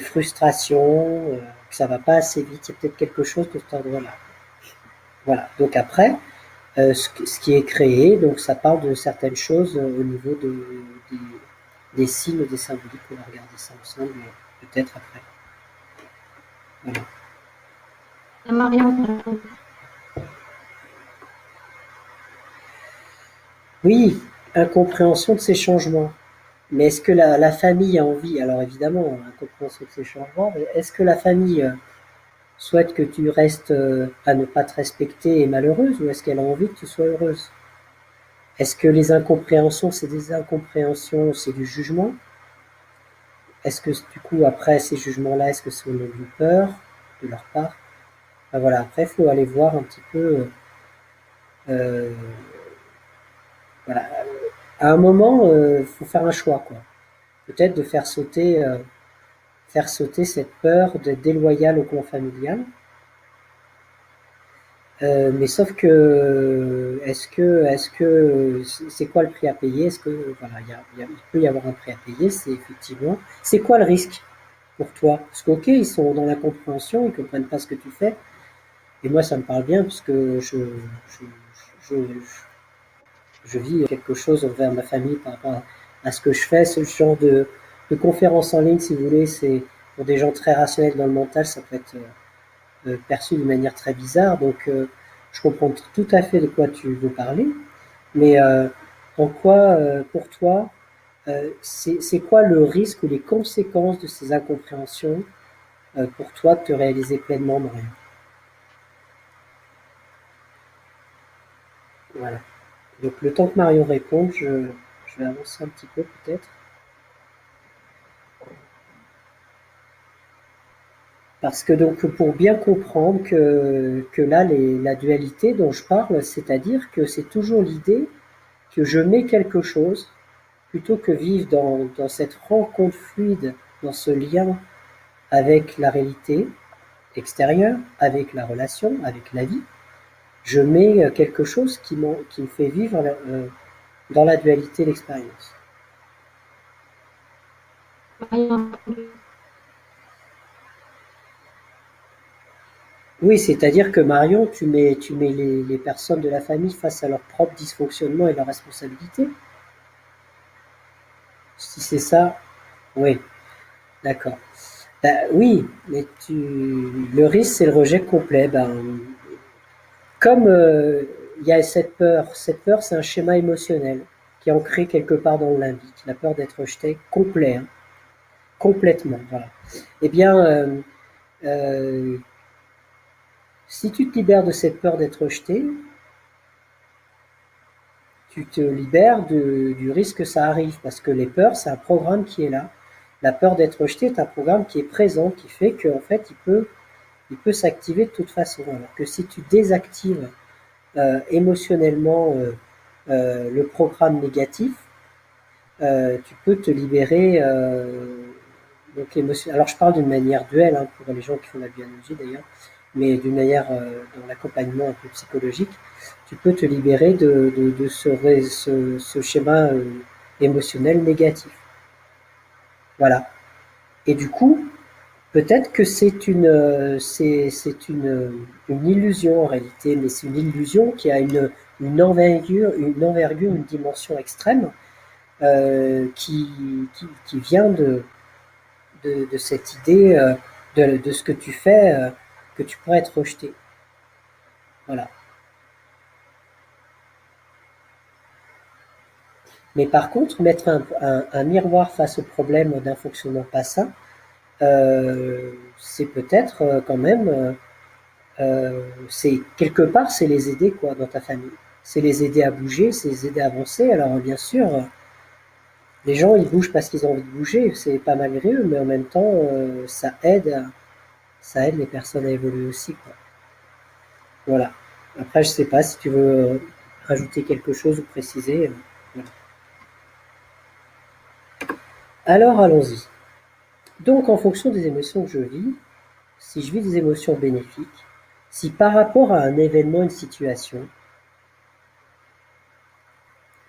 frustrations, que ça va pas assez vite. Il y a peut-être quelque chose de cet ordre-là. Voilà. Donc après, ce qui est créé, donc ça parle de certaines choses au niveau des, des signes, des symboliques. On va regarder ça ensemble, peut-être après. Voilà. Il y a Marion qui a répondu. Oui, incompréhension de ces changements. Mais est-ce que la famille a envie, alors évidemment, incompréhension de ces changements, mais est-ce que la famille souhaite que tu restes à ne pas te respecter et malheureuse, ou est-ce qu'elle a envie que tu sois heureuse? Est-ce que les incompréhensions, c'est des incompréhensions, c'est du jugement? Est-ce que du coup, après ces jugements-là, est-ce que c'est au nom d'une peur de leur part? Voilà, après, il faut aller voir un petit peu euh, Voilà. À un moment, faut faire un choix, quoi. Peut-être de faire sauter cette peur d'être déloyal au clan familial. Mais sauf que, c'est quoi le prix à payer? Est-ce que, voilà, il peut y avoir un prix à payer, c'est effectivement, c'est quoi le risque pour toi? Parce qu'ok, ils sont dans l'incompréhension, ils comprennent pas ce que tu fais. Et moi, ça me parle bien parce que je, je, je vis quelque chose envers ma famille par rapport à ce que je fais. Ce genre de conférence en ligne, si vous voulez, c'est pour des gens très rationnels dans le mental, ça peut être perçu d'une manière très bizarre. Donc, je comprends tout à fait de quoi tu veux parler. Mais en quoi, pour toi, c'est quoi le risque ou les conséquences de ces incompréhensions pour toi de te réaliser pleinement, Marion? Voilà. Donc, le temps que Marion réponde, je vais avancer un petit peu peut-être. Parce que donc pour bien comprendre que là, la dualité dont je parle, c'est-à-dire que c'est toujours l'idée que je mets quelque chose plutôt que vivre dans cette rencontre fluide, dans ce lien avec la réalité extérieure, avec la relation, avec la vie, je mets quelque chose qui me fait vivre dans la dualité l'expérience. Oui, c'est-à-dire que Marion, tu mets les personnes de la famille face à leur propre dysfonctionnement et leur responsabilité. Si c'est ça, oui, d'accord. Ben, oui, mais le risque, c'est le rejet complet. Ben, comme il y a cette peur, c'est un schéma émotionnel qui est ancré quelque part dans le limbique, la peur d'être rejeté complet, hein, complètement. Voilà. Eh bien, euh, si tu te libères de cette peur d'être rejeté, tu te libères du risque que ça arrive, parce que les peurs, c'est un programme qui est là. La peur d'être rejeté est un programme qui est présent, qui fait qu'en fait, il peut s'activer de toute façon. Alors que si tu désactives émotionnellement le programme négatif, tu peux te libérer. Donc alors je parle d'une manière duelle hein, pour les gens qui font la biologie d'ailleurs, mais d'une manière dans l'accompagnement un peu psychologique, tu peux te libérer de ce schéma émotionnel négatif. Voilà. Et du coup, peut-être que une illusion en réalité, mais c'est une illusion qui a une envergure, une dimension extrême qui vient de cette idée de ce que tu fais, que tu pourrais être rejeté. Voilà. Mais par contre, mettre un miroir face au problème d'un fonctionnement pas sain, c'est peut-être quand même c'est quelque part, c'est les aider quoi dans ta famille. C'est les aider à bouger, c'est les aider à avancer. Alors bien sûr, les gens ils bougent parce qu'ils ont envie de bouger, c'est pas malgré eux, mais en même temps, ça aide les personnes à évoluer aussi quoi. Voilà. Après, je sais pas si tu veux rajouter quelque chose ou préciser. Voilà. Alors allons-y. Donc en fonction des émotions que je vis, si je vis des émotions bénéfiques, si par rapport à un événement, une situation,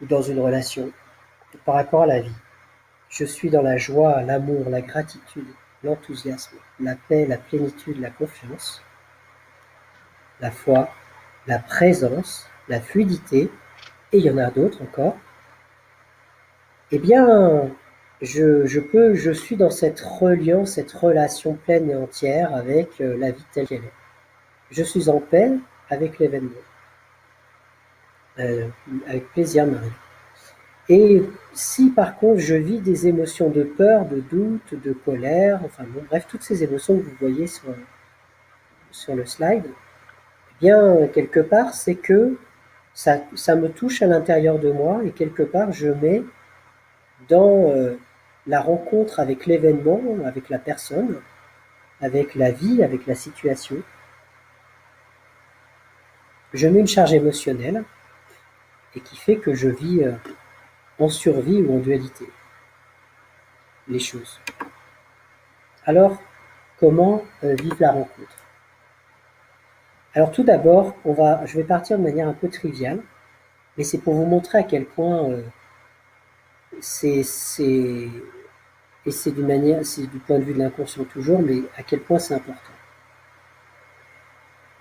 ou dans une relation, par rapport à la vie, je suis dans la joie, l'amour, la gratitude, l'enthousiasme, la paix, la plénitude, la confiance, la foi, la présence, la fluidité, et il y en a d'autres encore, eh bien, je suis dans cette reliance, cette relation pleine et entière avec la vie telle qu'elle est. Je suis en paix avec l'événement, euh, avec plaisir, Marie. Et si par contre je vis des émotions de peur, de doute, de colère, enfin bon, bref, toutes ces émotions que vous voyez sur le slide, eh bien, quelque part, c'est que ça me touche à l'intérieur de moi et quelque part, je mets dans la rencontre avec l'événement, avec la personne, avec la vie, avec la situation, je mets une charge émotionnelle et qui fait que je vis en survie ou en dualité les choses. Alors, comment vivre la rencontre? Alors tout d'abord, je vais partir de manière un peu triviale, mais c'est pour vous montrer à quel point c'est c'est du point de vue de l'inconscient toujours, mais à quel point c'est important.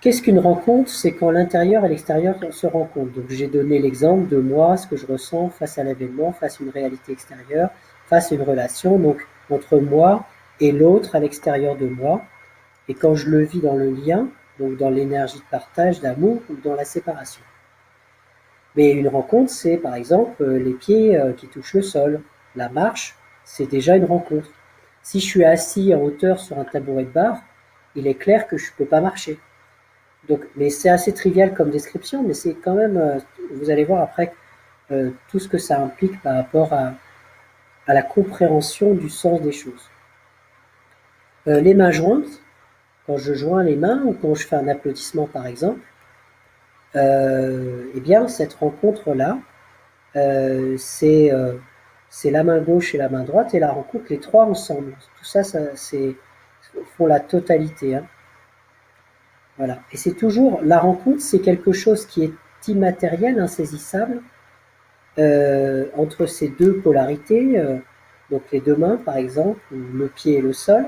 Qu'est-ce qu'une rencontre? C'est quand l'intérieur et l'extérieur se rencontrent. Donc j'ai donné l'exemple de moi, ce que je ressens face à l'événement, face à une réalité extérieure, face à une relation, donc entre moi et l'autre à l'extérieur de moi. Et quand je le vis dans le lien, donc dans l'énergie de partage, d'amour ou dans la séparation. Mais une rencontre, c'est par exemple les pieds qui touchent le sol. La marche, c'est déjà une rencontre. Si je suis assis en hauteur sur un tabouret de bar, il est clair que je ne peux pas marcher. Donc, mais c'est assez trivial comme description, mais c'est quand même, vous allez voir après tout ce que ça implique par rapport à la compréhension du sens des choses. Les mains jointes, quand je joins les mains ou quand je fais un applaudissement par exemple, eh bien cette rencontre-là, c'est la main gauche et la main droite et la rencontre les trois ensemble. Tout ça, font la totalité. Hein. Voilà. Et c'est toujours, la rencontre, c'est quelque chose qui est immatériel, insaisissable, entre ces deux polarités, donc les deux mains par exemple, ou le pied et le sol,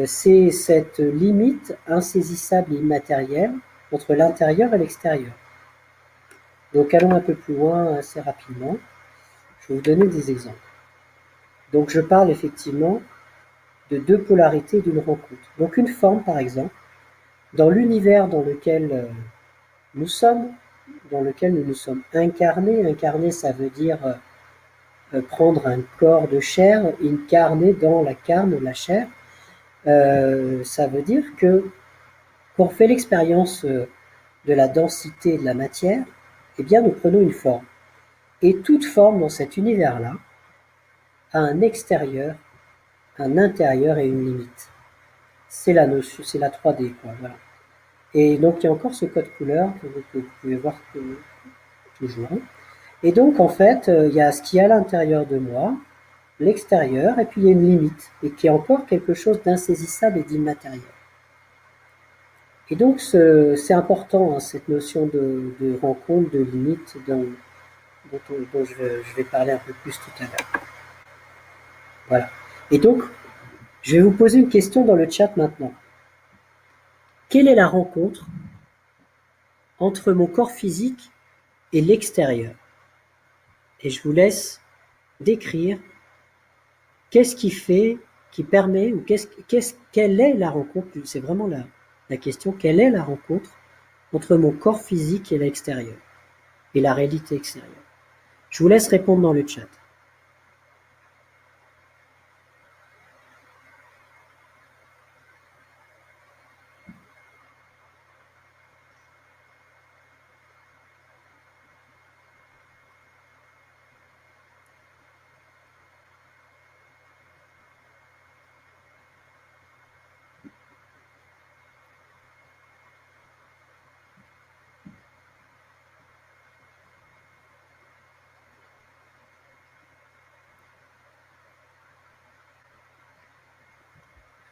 c'est cette limite insaisissable et immatérielle entre l'intérieur et l'extérieur. Donc allons un peu plus loin assez rapidement. Je vais vous donner des exemples. Donc je parle effectivement de deux polarités d'une rencontre. Donc une forme par exemple, dans l'univers dans lequel nous sommes, dans lequel nous nous sommes incarnés. Incarner, ça veut dire prendre un corps de chair, incarner dans la carne, la chair. Ça veut dire que quand on fait l'expérience de la densité de la matière, eh bien nous prenons une forme. Et toute forme dans cet univers-là a un extérieur, un intérieur et une limite. C'est la notion, c'est la 3D, quoi, voilà. Et donc il y a encore ce code couleur que vous pouvez voir toujours. Et donc en fait, il y a ce qui est à l'intérieur de moi, l'extérieur, et puis il y a une limite, et qui est encore quelque chose d'insaisissable et d'immatériel. Et donc c'est important, hein, cette notion de rencontre, de limite, dont je vais parler un peu plus tout à l'heure. Voilà. Et donc, je vais vous poser une question dans le chat maintenant. Quelle est la rencontre entre mon corps physique et l'extérieur? Et je vous laisse décrire qu'est-ce qui fait, qui permet, ou quelle est la rencontre, c'est vraiment la question, quelle est la rencontre entre mon corps physique et l'extérieur, et la réalité extérieure? Je vous laisse répondre dans le chat.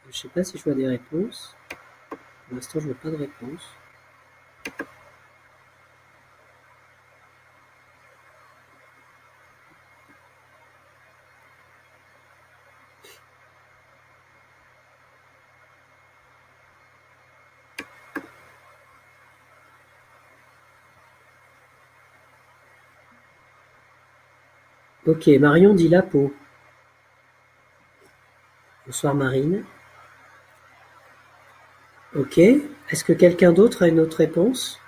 Je ne sais pas si je vois des réponses. Pour l'instant, je ne vois pas de réponse. Ok, Marion dit la peau. Bonsoir Marine. Ok, est-ce que quelqu'un d'autre a une autre réponse?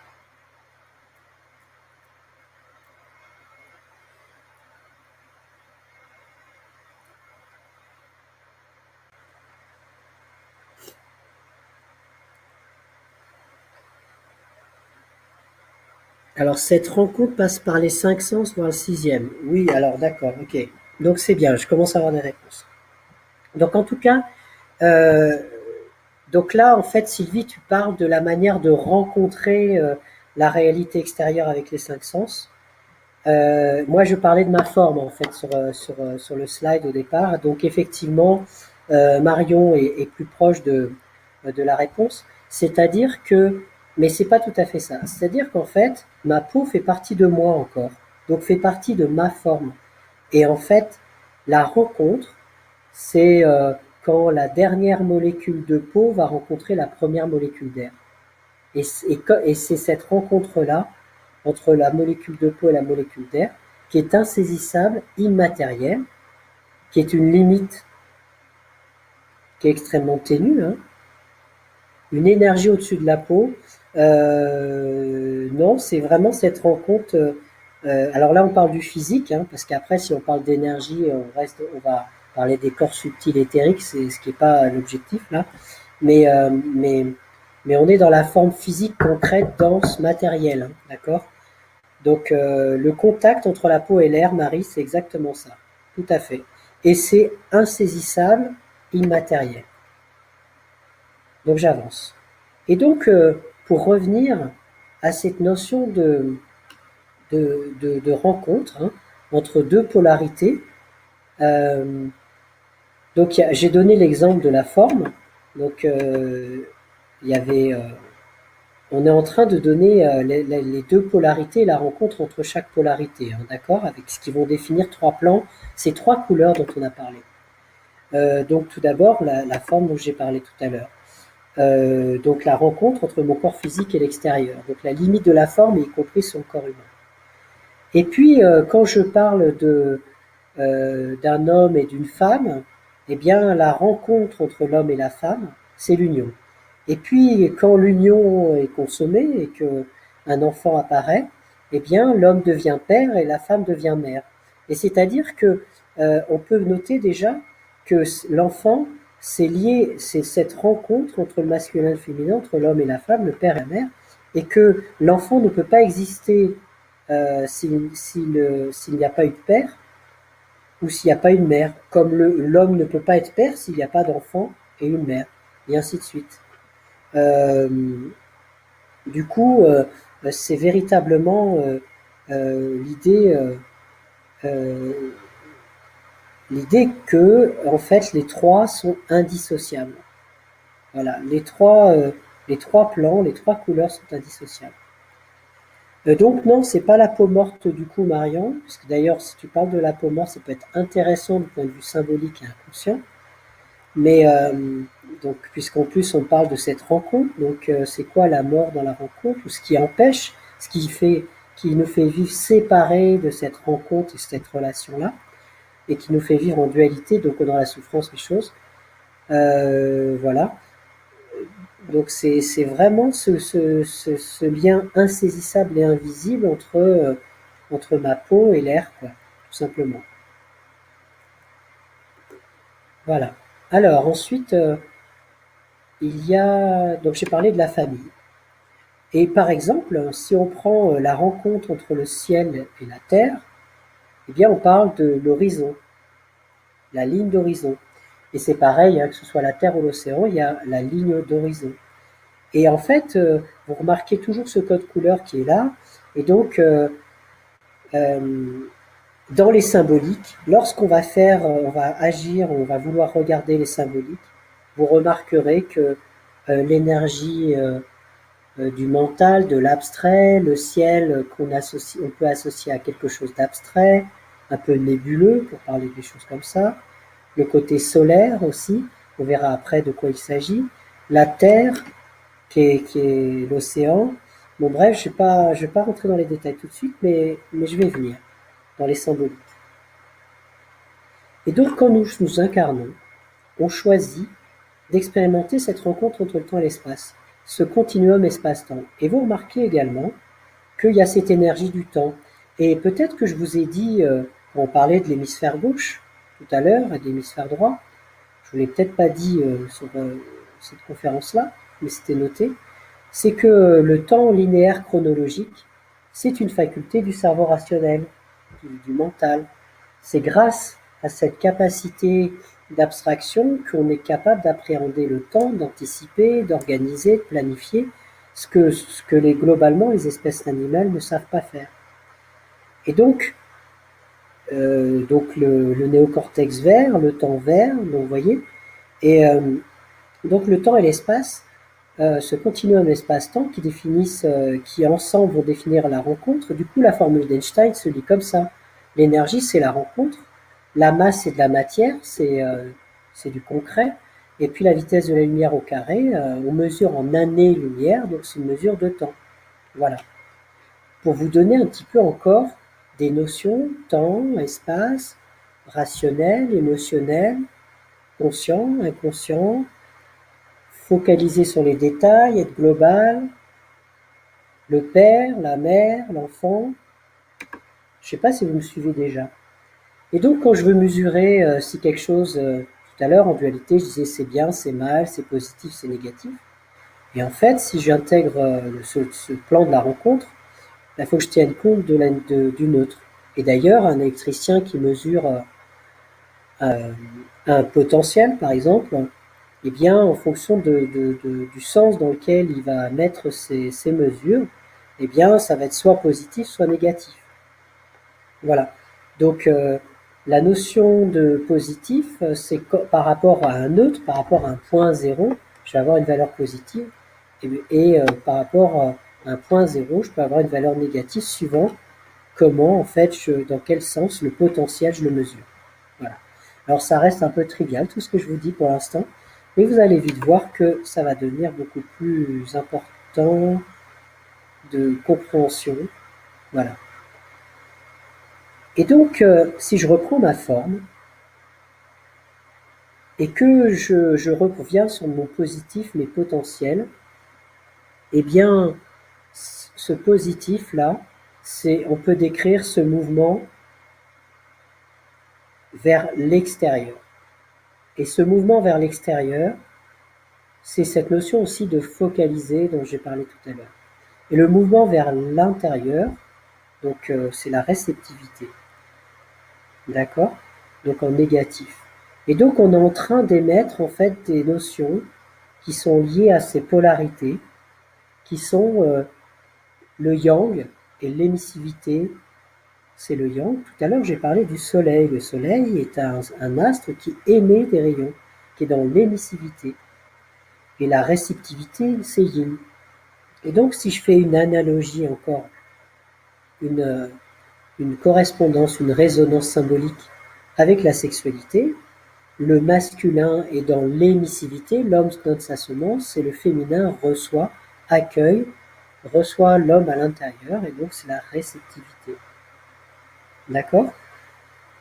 Alors cette rencontre passe par les 5 sens, voire le 6e. Oui, alors d'accord, ok. Donc c'est bien, je commence à avoir des réponses. Donc en tout cas, donc là en fait Sylvie, tu parles de la manière de rencontrer la réalité extérieure avec les 5 sens. Moi, je parlais de ma forme en fait sur le slide au départ. Donc effectivement, Marion est plus proche de la réponse. C'est-à-dire que, mais c'est pas tout à fait ça. C'est-à-dire qu'en fait, ma peau fait partie de moi encore, donc fait partie de ma forme. Et en fait, la rencontre, c'est quand la dernière molécule de peau va rencontrer la première molécule d'air. Et c'est cette rencontre-là, entre la molécule de peau et la molécule d'air, qui est insaisissable, immatérielle, qui est une limite qui est extrêmement ténue, hein, une énergie au-dessus de la peau. Non, c'est vraiment cette rencontre. Alors là, on parle du physique, hein, parce qu'après, si on parle d'énergie, on va parler des corps subtils éthériques, c'est ce qui n'est pas l'objectif là. Mais, euh, mais, mais on est dans la forme physique concrète, dense, matérielle, hein, d'accord. Donc le contact entre la peau et l'air, Marie, c'est exactement ça, tout à fait. Et c'est insaisissable, immatériel. Donc j'avance. Et donc, pour revenir à cette notion de rencontre, hein, entre deux polarités, euh, donc j'ai donné l'exemple de la forme. Donc il y avait, on est en train de donner les deux polarités, la rencontre entre chaque polarité, hein, d'accord, avec ce qui vont définir trois plans, ces trois couleurs dont on a parlé. Donc tout d'abord la forme dont j'ai parlé tout à l'heure. Donc la rencontre entre mon corps physique et l'extérieur. Donc la limite de la forme, y compris son corps humain. Et puis quand je parle d'un homme et d'une femme, eh bien la rencontre entre l'homme et la femme, c'est l'union. Et puis quand l'union est consommée et que un enfant apparaît, eh bien l'homme devient père et la femme devient mère. Et c'est-à-dire que on peut noter déjà que l'enfant c'est lié, c'est cette rencontre entre le masculin et le féminin, entre l'homme et la femme, le père et la mère, et que l'enfant ne peut pas exister s'il n'y a pas eu de père ou s'il n'y a pas une mère, comme l'homme ne peut pas être père s'il n'y a pas d'enfant et une mère, et ainsi de suite. Euh, du coup, c'est véritablement l'idée euh, l'idée que en fait les trois sont indissociables. Voilà, les trois plans, les trois couleurs sont indissociables. Donc non, c'est pas la peau morte du coup, Marion, parce que d'ailleurs, si tu parles de la peau morte, ça peut être intéressant du point de vue symbolique et inconscient. Mais donc, puisqu'en plus on parle de cette rencontre, donc c'est quoi la mort dans la rencontre, ou ce qui empêche, qui nous fait vivre séparés de cette rencontre et cette relation-là, et qui nous fait vivre en dualité, donc dans la souffrance des choses. Voilà. Donc c'est vraiment ce lien insaisissable et invisible entre ma peau et l'air, quoi, tout simplement. Voilà. Alors ensuite, il y a donc j'ai parlé de la famille. Et par exemple, si on prend la rencontre entre le ciel et la terre, eh bien on parle de l'horizon, la ligne d'horizon. Et c'est pareil, hein, que ce soit la terre ou l'océan, il y a la ligne d'horizon. Et en fait, vous remarquez toujours ce code couleur qui est là. Et donc, euh, dans les symboliques, lorsqu'on va faire, on va agir, on va vouloir regarder les symboliques, vous remarquerez que l'énergie du mental, de l'abstrait, le ciel qu'on associe, on peut associer à quelque chose d'abstrait, un peu nébuleux pour parler des choses comme ça, le côté solaire aussi, on verra après de quoi il s'agit, la terre qui est l'océan. Bon bref, je vais pas rentrer dans les détails tout de suite, mais je vais venir dans les symboliques. Et donc quand nous incarnons, on choisit d'expérimenter cette rencontre entre le temps et l'espace, ce continuum espace-temps. Et vous remarquez également qu'il y a cette énergie du temps. Et peut-être que je vous ai dit, quand on parlait de l'hémisphère gauche tout à l'heure et de l'hémisphère droit, je vous l'ai peut-être pas dit sur cette conférence-là, mais c'était noté, c'est que le temps linéaire chronologique, c'est une faculté du cerveau rationnel, du mental. C'est grâce à cette capacité d'abstraction qu'on est capable d'appréhender le temps, d'anticiper, d'organiser, de planifier, ce que globalement les espèces animales ne savent pas faire. Et donc le néocortex vert, le temps vert, donc vous voyez, et donc le temps et l'espace, ce continuum espace-temps qui ensemble vont définir la rencontre. Du coup, la formule d'Einstein se lit comme ça. L'énergie, c'est la rencontre. La masse, c'est de la matière, c'est du concret. Et puis la vitesse de la lumière au carré, on mesure en années-lumière, donc c'est une mesure de temps. Voilà. Pour vous donner un petit peu encore des notions, temps, espace, rationnel, émotionnel, conscient, inconscient, focaliser sur les détails, être global, le père, la mère, l'enfant. Je ne sais pas si vous me suivez déjà. Et donc, quand je veux mesurer si quelque chose, tout à l'heure en dualité, je disais c'est bien, c'est mal, c'est positif, c'est négatif. Et en fait, si j'intègre ce plan de la rencontre, il faut que je tienne compte du neutre. Et d'ailleurs, un électricien qui mesure un potentiel, par exemple, eh bien, en fonction du sens dans lequel il va mettre ses mesures, eh bien, ça va être soit positif, soit négatif. Voilà. Donc, la notion de positif, c'est par rapport à un neutre, par rapport à un point zéro, je vais avoir une valeur positive, et par rapport à un point zéro, je peux avoir une valeur négative suivant comment, en fait, dans quel sens le potentiel, je le mesure. Voilà. Alors, ça reste un peu trivial, tout ce que je vous dis pour l'instant, mais vous allez vite voir que ça va devenir beaucoup plus important de compréhension. Voilà. Et donc, si je reprends ma forme et que je reviens sur mon positif, mes potentiels, eh bien, ce positif-là, on peut décrire ce mouvement vers l'extérieur. Et ce mouvement vers l'extérieur, c'est cette notion aussi de focaliser dont j'ai parlé tout à l'heure. Et le mouvement vers l'intérieur, donc c'est la réceptivité. D'accord? Donc en négatif. Et donc on est en train d'émettre en fait des notions qui sont liées à ces polarités, qui sont le yang et l'émissivité, c'est le yang. Tout à l'heure j'ai parlé du soleil. Le soleil est un astre qui émet des rayons, qui est dans l'émissivité. Et la réceptivité, c'est yin. Et donc si je fais une analogie encore, une, une correspondance, une résonance symbolique avec la sexualité, le masculin est dans l'émissivité, l'homme donne sa semence, et le féminin accueille, reçoit l'homme à l'intérieur, et donc c'est la réceptivité. D'accord?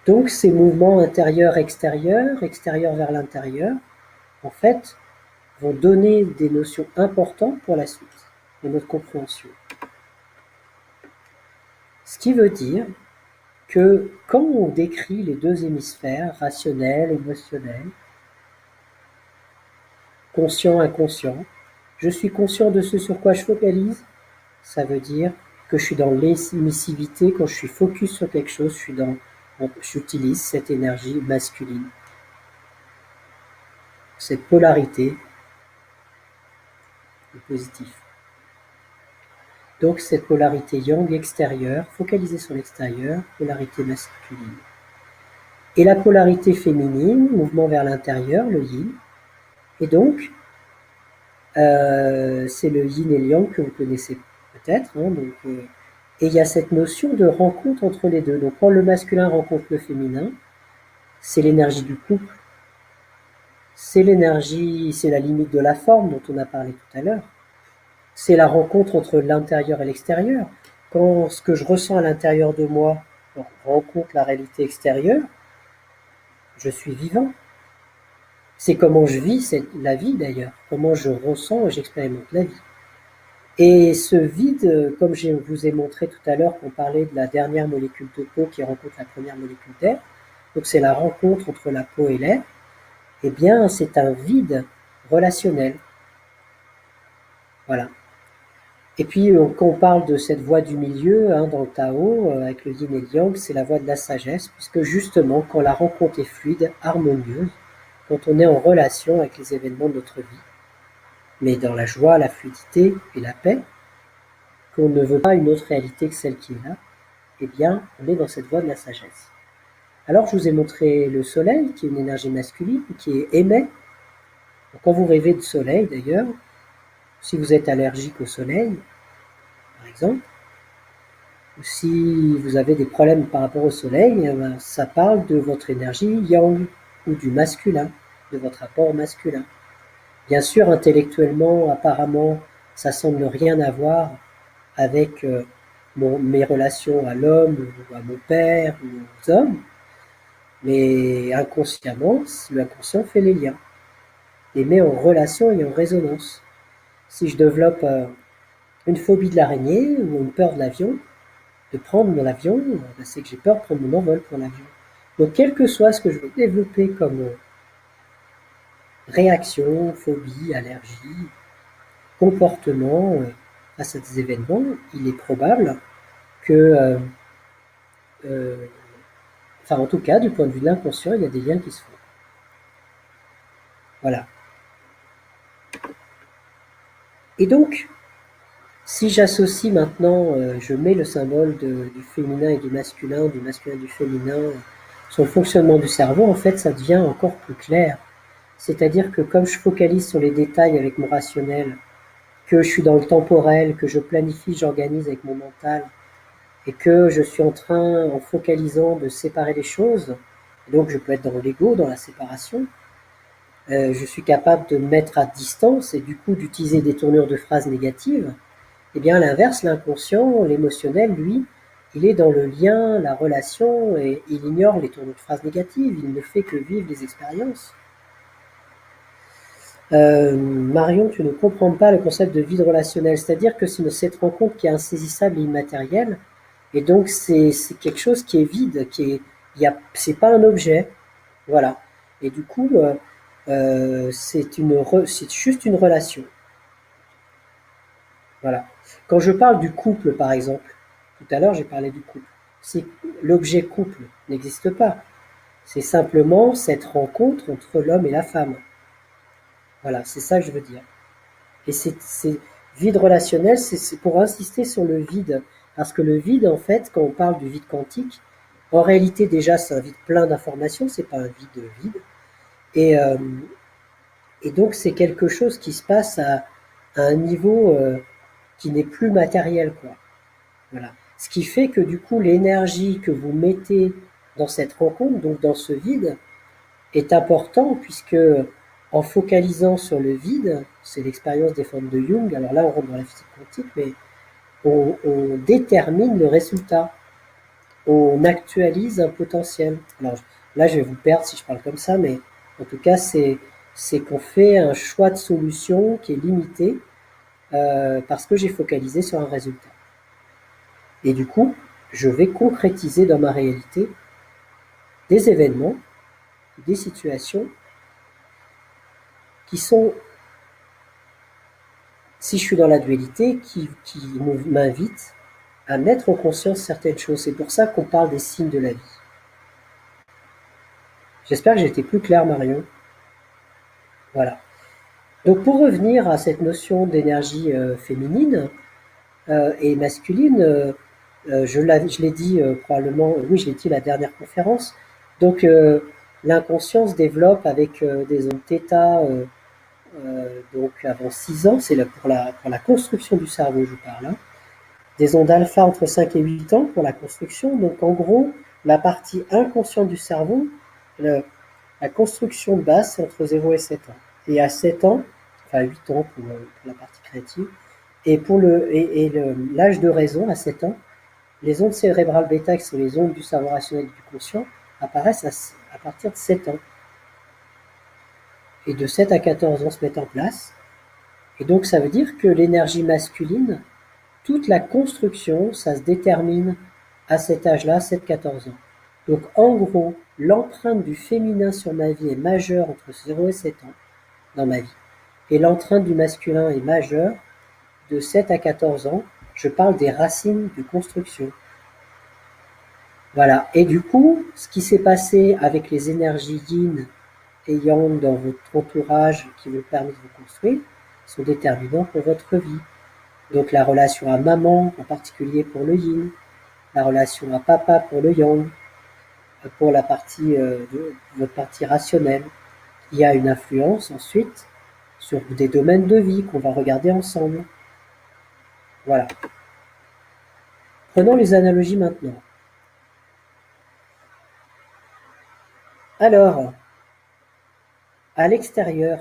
Donc ces mouvements intérieur-extérieur, extérieur vers l'intérieur, en fait, vont donner des notions importantes pour la suite de notre compréhension. Ce qui veut dire que quand on décrit les deux hémisphères, rationnel, émotionnel, conscient, inconscient, je suis conscient de ce sur quoi je focalise, ça veut dire que je suis dans l'émissivité, quand je suis focus sur quelque chose, j'utilise cette énergie masculine, cette polarité positive. Donc cette polarité yang extérieure, focalisée sur l'extérieur, polarité masculine. Et la polarité féminine, mouvement vers l'intérieur, le yin. Et donc, c'est le yin et le yang que vous connaissez peut-être. Hein, et il y a cette notion de rencontre entre les deux. Donc quand le masculin rencontre le féminin, c'est l'énergie du couple. C'est l'énergie, c'est la limite de la forme dont on a parlé tout à l'heure. C'est la rencontre entre l'intérieur et l'extérieur. Quand ce que je ressens à l'intérieur de moi rencontre la réalité extérieure, je suis vivant. C'est comment je vis la vie d'ailleurs, comment je ressens et j'expérimente la vie. Et ce vide, comme je vous ai montré tout à l'heure qu'on parlait de la dernière molécule de peau qui rencontre la première molécule d'air, donc c'est la rencontre entre la peau et l'air, eh bien c'est un vide relationnel. Voilà. Et puis quand on parle de cette voie du milieu, hein, dans le Tao, avec le yin et le yang, c'est la voie de la sagesse, puisque justement quand la rencontre est fluide, harmonieuse, quand on est en relation avec les événements de notre vie, mais dans la joie, la fluidité et la paix, qu'on ne veut pas une autre réalité que celle qui est là, eh bien, on est dans cette voie de la sagesse. Alors, je vous ai montré le soleil, qui est une énergie masculine, qui émet. Quand vous rêvez de soleil, d'ailleurs, si vous êtes allergique au soleil, par exemple, ou si vous avez des problèmes par rapport au soleil, ça parle de votre énergie yang, ou du masculin, de votre rapport masculin. Bien sûr, intellectuellement, apparemment, ça semble rien avoir avec mes relations à l'homme, ou à mon père, ou aux hommes, mais inconsciemment, l'inconscient fait les liens, et met en relation et en résonance. Si je développe une phobie de l'araignée ou une peur de l'avion, de prendre l'avion, c'est que j'ai peur de prendre mon envol pour l'avion. Donc, quel que soit ce que je vais développer comme réaction, phobie, allergie, comportement face à des événements, il est probable que, enfin en tout cas, du point de vue de l'inconscient, il y a des liens qui se font. Voilà. Et donc, si j'associe maintenant, je mets le symbole du féminin et du masculin et du féminin, sur le fonctionnement du cerveau, en fait, ça devient encore plus clair. C'est-à-dire que comme je focalise sur les détails avec mon rationnel, que je suis dans le temporel, que je planifie, j'organise avec mon mental, et que je suis en train, en focalisant, de séparer les choses, donc je peux être dans l'ego, dans la séparation, je suis capable de me mettre à distance et du coup d'utiliser des tournures de phrases négatives. Eh bien, à l'inverse, l'inconscient, l'émotionnel, lui, il est dans le lien, la relation, et il ignore les tournures de phrases négatives, il ne fait que vivre les expériences. Marion, tu ne comprends pas le concept de vide relationnel, c'est-à-dire que c'est cette rencontre qui est insaisissable et immatérielle, et donc c'est quelque chose qui est vide, c'est pas un objet, voilà. Et du coup, c'est juste une relation, voilà. Quand je parle du couple, par exemple, tout à l'heure j'ai parlé du couple, l'objet couple n'existe pas, c'est simplement cette rencontre entre l'homme et la femme. Voilà, c'est ça que je veux dire. Et c'est vide relationnel, c'est pour insister sur le vide. Parce que le vide, en fait, quand on parle du vide quantique, en réalité, déjà, c'est un vide plein d'informations, c'est pas un vide vide. Et, euh, et donc, c'est quelque chose qui se passe à un niveau qui n'est plus matériel, quoi. Voilà. Ce qui fait que, du coup, l'énergie que vous mettez dans cette rencontre, donc dans ce vide, est important puisque en focalisant sur le vide, c'est l'expérience des formes de Jung, alors là on rentre dans la physique quantique, mais on détermine le résultat, on actualise un potentiel. Alors là je vais vous perdre si je parle comme ça, mais en tout cas c'est qu'on fait un choix de solution qui est limité parce que j'ai focalisé sur un résultat. Et du coup, je vais concrétiser dans ma réalité des événements, des situations qui sont, si je suis dans la dualité, qui m'invite à mettre en conscience certaines choses. C'est pour ça qu'on parle des signes de la vie. J'espère que j'ai été plus clair, Marion. Voilà. Donc pour revenir à cette notion d'énergie féminine et masculine, je l'ai dit probablement, oui je l'ai dit à la dernière conférence, donc l'inconscient se développe avec des ondes θ donc avant 6 ans, c'est pour la construction du cerveau, je parle. Hein. Des ondes alpha entre 5 et 8 ans pour la construction. Donc en gros, la partie inconsciente du cerveau, la construction de base, c'est entre 0 et 7 ans. Et à 7 ans, enfin 8 ans pour la partie créative, et pour l'âge de raison, à 7 ans, les ondes cérébrales bêta, qui sont les ondes du cerveau rationnel et du conscient, apparaissent à partir de 7 ans. Et de 7 à 14 ans se mettent en place. Et donc ça veut dire que l'énergie masculine, toute la construction, ça se détermine à cet âge-là, 7-14 ans. Donc en gros, l'empreinte du féminin sur ma vie est majeure entre 0 et 7 ans dans ma vie. Et l'empreinte du masculin est majeure de 7 à 14 ans. Je parle des racines de construction. Voilà. Et du coup, ce qui s'est passé avec les énergies yin et yang dans votre entourage qui vous permettent de vous construire sont déterminants pour votre vie. Donc la relation à maman, en particulier pour le yin, la relation à papa pour le yang, pour la partie de votre partie rationnelle. Il y a une influence ensuite sur des domaines de vie qu'on va regarder ensemble. Voilà. Prenons les analogies maintenant. Alors, à l'extérieur,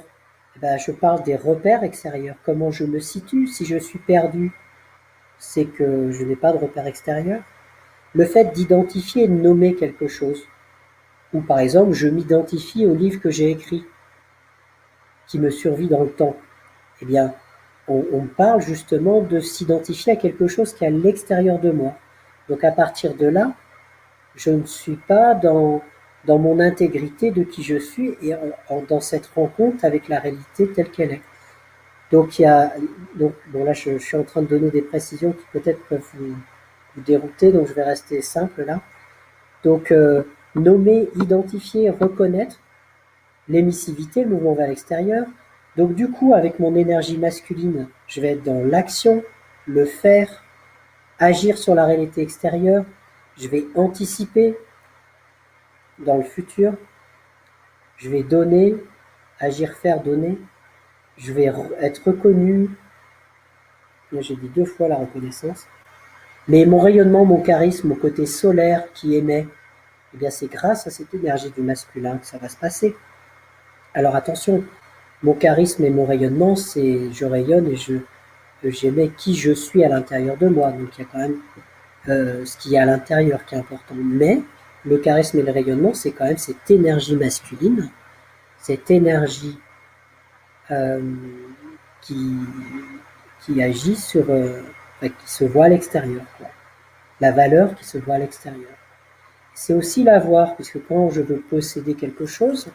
je parle des repères extérieurs. Comment je me situe? Si je suis perdu, c'est que je n'ai pas de repère extérieur. Le fait d'identifier et de nommer quelque chose. Ou par exemple, je m'identifie au livre que j'ai écrit, qui me survit dans le temps. Eh bien, on parle justement de s'identifier à quelque chose qui est à l'extérieur de moi. Donc à partir de là, je ne suis pas dans mon intégrité de qui je suis et dans cette rencontre avec la réalité telle qu'elle est. Donc bon là je suis en train de donner des précisions qui peut-être peuvent vous dérouter, donc je vais rester simple là. Donc nommer, identifier, reconnaître l'émissivité, le mouvement vers l'extérieur. Donc du coup, avec mon énergie masculine, je vais être dans l'action, le faire, agir sur la réalité extérieure, je vais anticiper dans le futur, je vais donner, agir, faire, donner, je vais être reconnu. Là, j'ai dit 2 fois la reconnaissance. Mais mon rayonnement, mon charisme, mon côté solaire qui émet, eh bien c'est grâce à cette énergie du masculin que ça va se passer. Alors attention, mon charisme et mon rayonnement, c'est je rayonne et j'émets qui je suis à l'intérieur de moi. Donc il y a quand même ce qui est à l'intérieur qui est important. Mais le charisme et le rayonnement, c'est quand même cette énergie masculine, cette énergie qui agit sur, qui se voit à l'extérieur. La valeur qui se voit à l'extérieur. C'est aussi l'avoir, puisque quand je veux posséder quelque chose,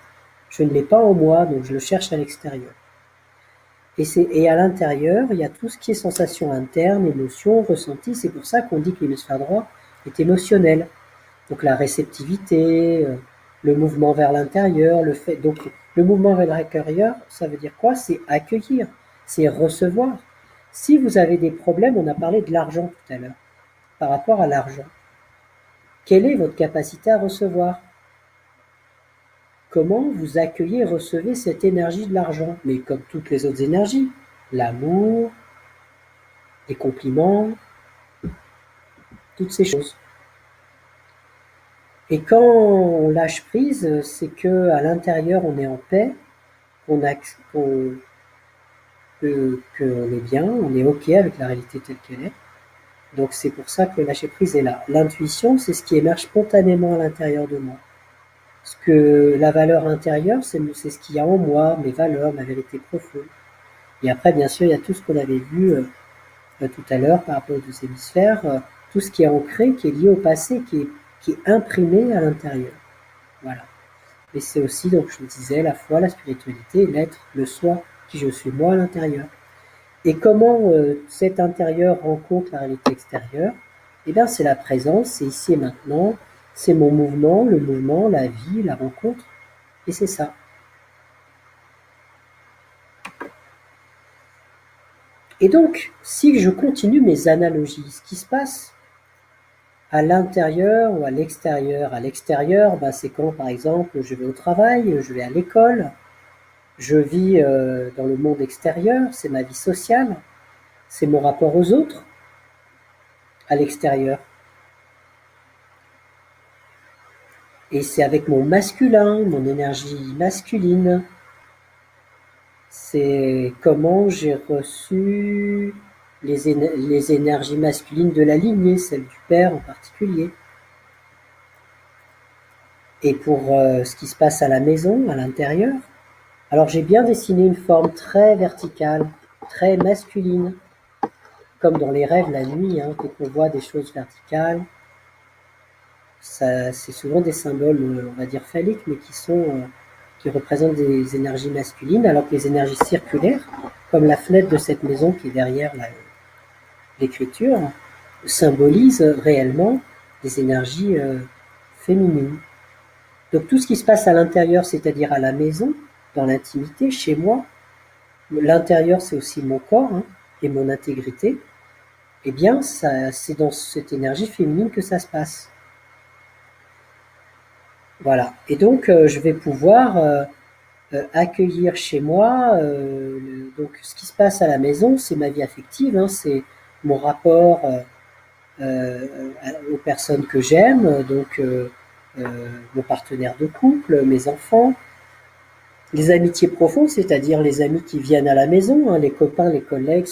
je ne l'ai pas en moi, donc je le cherche à l'extérieur. Et à l'intérieur, il y a tout ce qui est sensation interne, émotion, ressenti. C'est pour ça qu'on dit que l'hémisphère droit est émotionnel. Donc la réceptivité, le mouvement vers l'intérieur, donc le mouvement vers l'intérieur, ça veut dire quoi? C'est accueillir, c'est recevoir. Si vous avez des problèmes, on a parlé de l'argent tout à l'heure, par rapport à l'argent. Quelle est votre capacité à recevoir? Comment vous accueillez et recevez cette énergie de l'argent? Mais comme toutes les autres énergies, l'amour, les compliments, toutes ces choses. Et quand on lâche prise, c'est que à l'intérieur on est en paix, qu'on est bien, on est ok avec la réalité telle qu'elle est. Donc c'est pour ça que le lâcher prise est là. L'intuition, c'est ce qui émerge spontanément à l'intérieur de moi. Parce que la valeur intérieure, c'est ce qu'il y a en moi, mes valeurs, ma vérité profonde. Et après, bien sûr, il y a tout ce qu'on avait vu tout à l'heure par rapport aux 2 hémisphères, tout ce qui est ancré, qui est lié au passé, qui est imprimé à l'intérieur. Voilà. Mais c'est aussi, donc je le disais, la foi, la spiritualité, l'être, le soi, qui je suis moi à l'intérieur. Et comment cet intérieur rencontre la réalité extérieure? Eh bien, c'est la présence, c'est ici et maintenant, c'est mon mouvement, le mouvement, la vie, la rencontre, et c'est ça. Et donc, si je continue mes analogies, ce qui se passe à l'intérieur ou à l'extérieur. À l'extérieur, c'est quand, par exemple, je vais au travail, je vais à l'école, je vis dans le monde extérieur, c'est ma vie sociale, c'est mon rapport aux autres à l'extérieur. Et c'est avec mon masculin, mon énergie masculine. C'est comment j'ai reçu les énergies masculines de la lignée, celle du père en particulier. Et pour ce qui se passe à la maison, à l'intérieur, alors j'ai bien dessiné une forme très verticale, très masculine, comme dans les rêves la nuit, dès qu'on voit des choses verticales, c'est souvent des symboles, on va dire phalliques, mais qui représentent des énergies masculines, alors que les énergies circulaires, comme la fenêtre de cette maison qui est derrière l'écriture, symbolisent réellement des énergies féminines. Donc tout ce qui se passe à l'intérieur, c'est-à-dire à la maison, dans l'intimité, chez moi, l'intérieur c'est aussi mon corps et mon intégrité. eh bien, c'est dans cette énergie féminine que ça se passe. Voilà. Et donc, je vais pouvoir accueillir chez moi. Donc, ce qui se passe à la maison, c'est ma vie affective, hein, c'est mon rapport aux personnes que j'aime, donc mon partenaire de couple, mes enfants, les amitiés profondes, c'est-à-dire les amis qui viennent à la maison, hein, les copains, les collègues,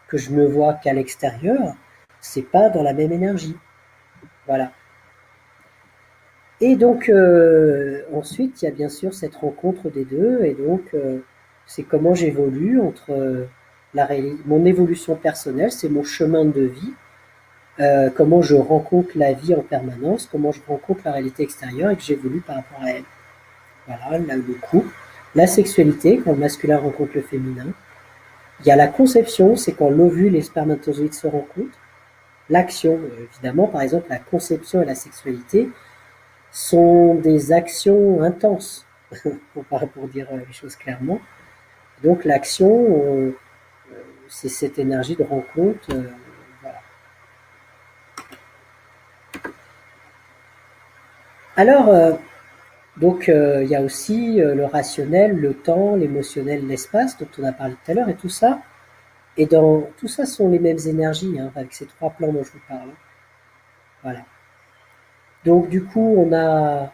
que je ne vois qu'à l'extérieur, c'est pas dans la même énergie. Voilà. Et donc ensuite, il y a bien sûr cette rencontre des deux, et donc c'est comment j'évolue entre mon évolution personnelle, c'est mon chemin de vie, comment je rencontre la vie en permanence, comment je rencontre la réalité extérieure et que j'évolue par rapport à elle. Voilà, là, le couple, la sexualité, quand le masculin rencontre le féminin. Il y a la conception, c'est quand l'ovule et le spermatozoïde se rencontrent. L'action, évidemment, par exemple, la conception et la sexualité sont des actions intenses, pour dire les choses clairement. Donc l'action, c'est cette énergie de rencontre. Voilà. Alors, donc il y a aussi le rationnel, le temps, l'émotionnel, l'espace, dont on a parlé tout à l'heure, et tout ça. Et dans tout ça sont les mêmes énergies, hein, avec ces trois plans dont je vous parle. Voilà. Donc du coup, on a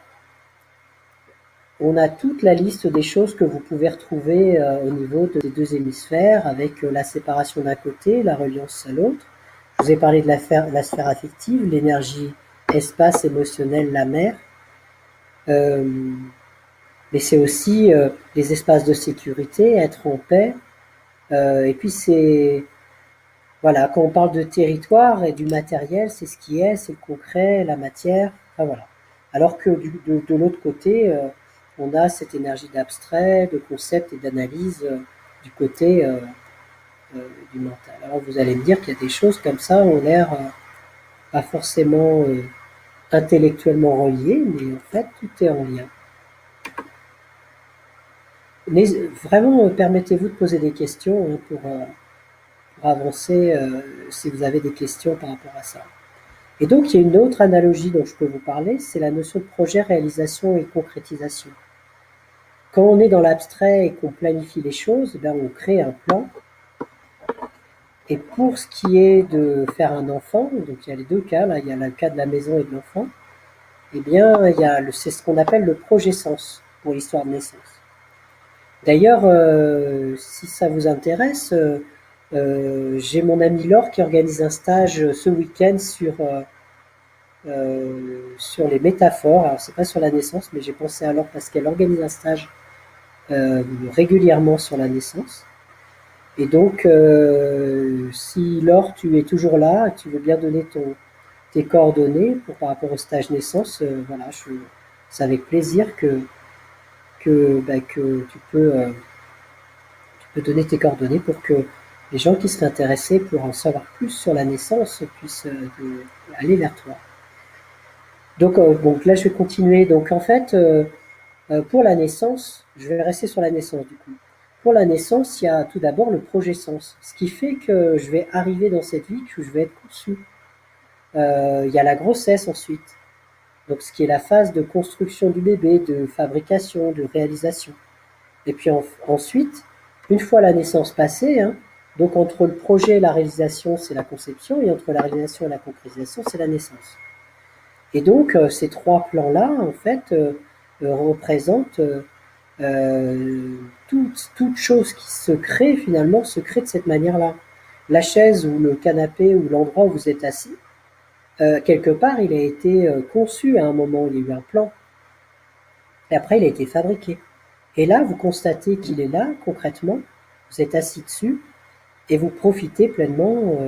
toute la liste des choses que vous pouvez retrouver au niveau des deux hémisphères, avec la séparation d'un côté, la reliance à l'autre. Je vous ai parlé de la sphère affective, l'énergie espace émotionnel, la mer. Mais c'est aussi les espaces de sécurité, être en paix. Et puis c'est, voilà, quand on parle de territoire et du matériel, c'est ce qui est, c'est le concret, la matière. Enfin, voilà. Alors que de l'autre côté, on a cette énergie d'abstrait, de concept et d'analyse du côté du mental. Alors vous allez me dire qu'il y a des choses comme ça ont l'air pas forcément intellectuellement reliées, mais en fait tout est en lien. Mais vraiment, permettez-vous de poser des questions hein, pour avancer si vous avez des questions par rapport à ça. Et donc il y a une autre analogie dont je peux vous parler, c'est la notion de projet, réalisation et concrétisation. Quand on est dans l'abstrait et qu'on planifie les choses, ben on crée un plan. Et pour ce qui est de faire un enfant, donc il y a les deux cas, là, il y a le cas de la maison et de l'enfant, eh bien, c'est ce qu'on appelle le projet sens pour l'histoire de naissance. D'ailleurs, si ça vous intéresse, j'ai mon amie Laure qui organise un stage ce week-end sur les métaphores. Alors, c'est pas sur la naissance, mais j'ai pensé à Laure parce qu'elle organise un stage régulièrement sur la naissance. Et donc, si Laure, tu es toujours là, tu veux bien donner tes coordonnées par rapport au stage naissance, voilà, c'est avec plaisir que tu peux donner tes coordonnées pour que les gens qui seraient intéressés pour en savoir plus sur la naissance puissent aller vers toi. Donc là, je vais continuer. Donc en fait, pour la naissance, je vais rester sur la naissance du coup. Pour la naissance, il y a tout d'abord le projet sens, ce qui fait que je vais arriver dans cette vie, que je vais être conçu. Il y a la grossesse ensuite, donc ce qui est la phase de construction du bébé, de fabrication, de réalisation. Et puis ensuite, une fois la naissance passée, hein, donc entre le projet et la réalisation, c'est la conception, et entre la réalisation et la concrétisation, c'est la naissance. Et donc ces trois plans-là, en fait, représentent toute chose qui se crée finalement se crée de cette manière-là. La chaise ou le canapé ou l'endroit où vous êtes assis, quelque part, il a été conçu à un moment, il y a eu un plan, et après il a été fabriqué. Et là, vous constatez qu'il est là, concrètement, vous êtes assis dessus, et vous profitez pleinement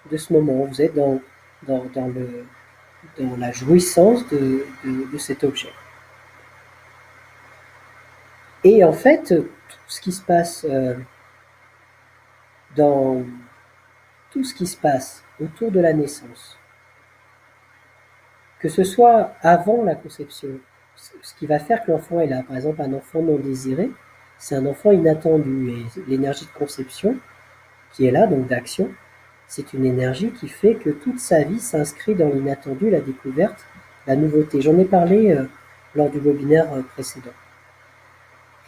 de ce moment. Vous êtes dans la jouissance de cet objet. Et en fait, tout ce qui se passe autour de la naissance, que ce soit avant la conception, ce qui va faire que l'enfant est là. Par exemple, un enfant non désiré, c'est un enfant inattendu. Et l'énergie de conception qui est là, donc d'action, c'est une énergie qui fait que toute sa vie s'inscrit dans l'inattendu, la découverte, la nouveauté. J'en ai parlé lors du webinaire précédent.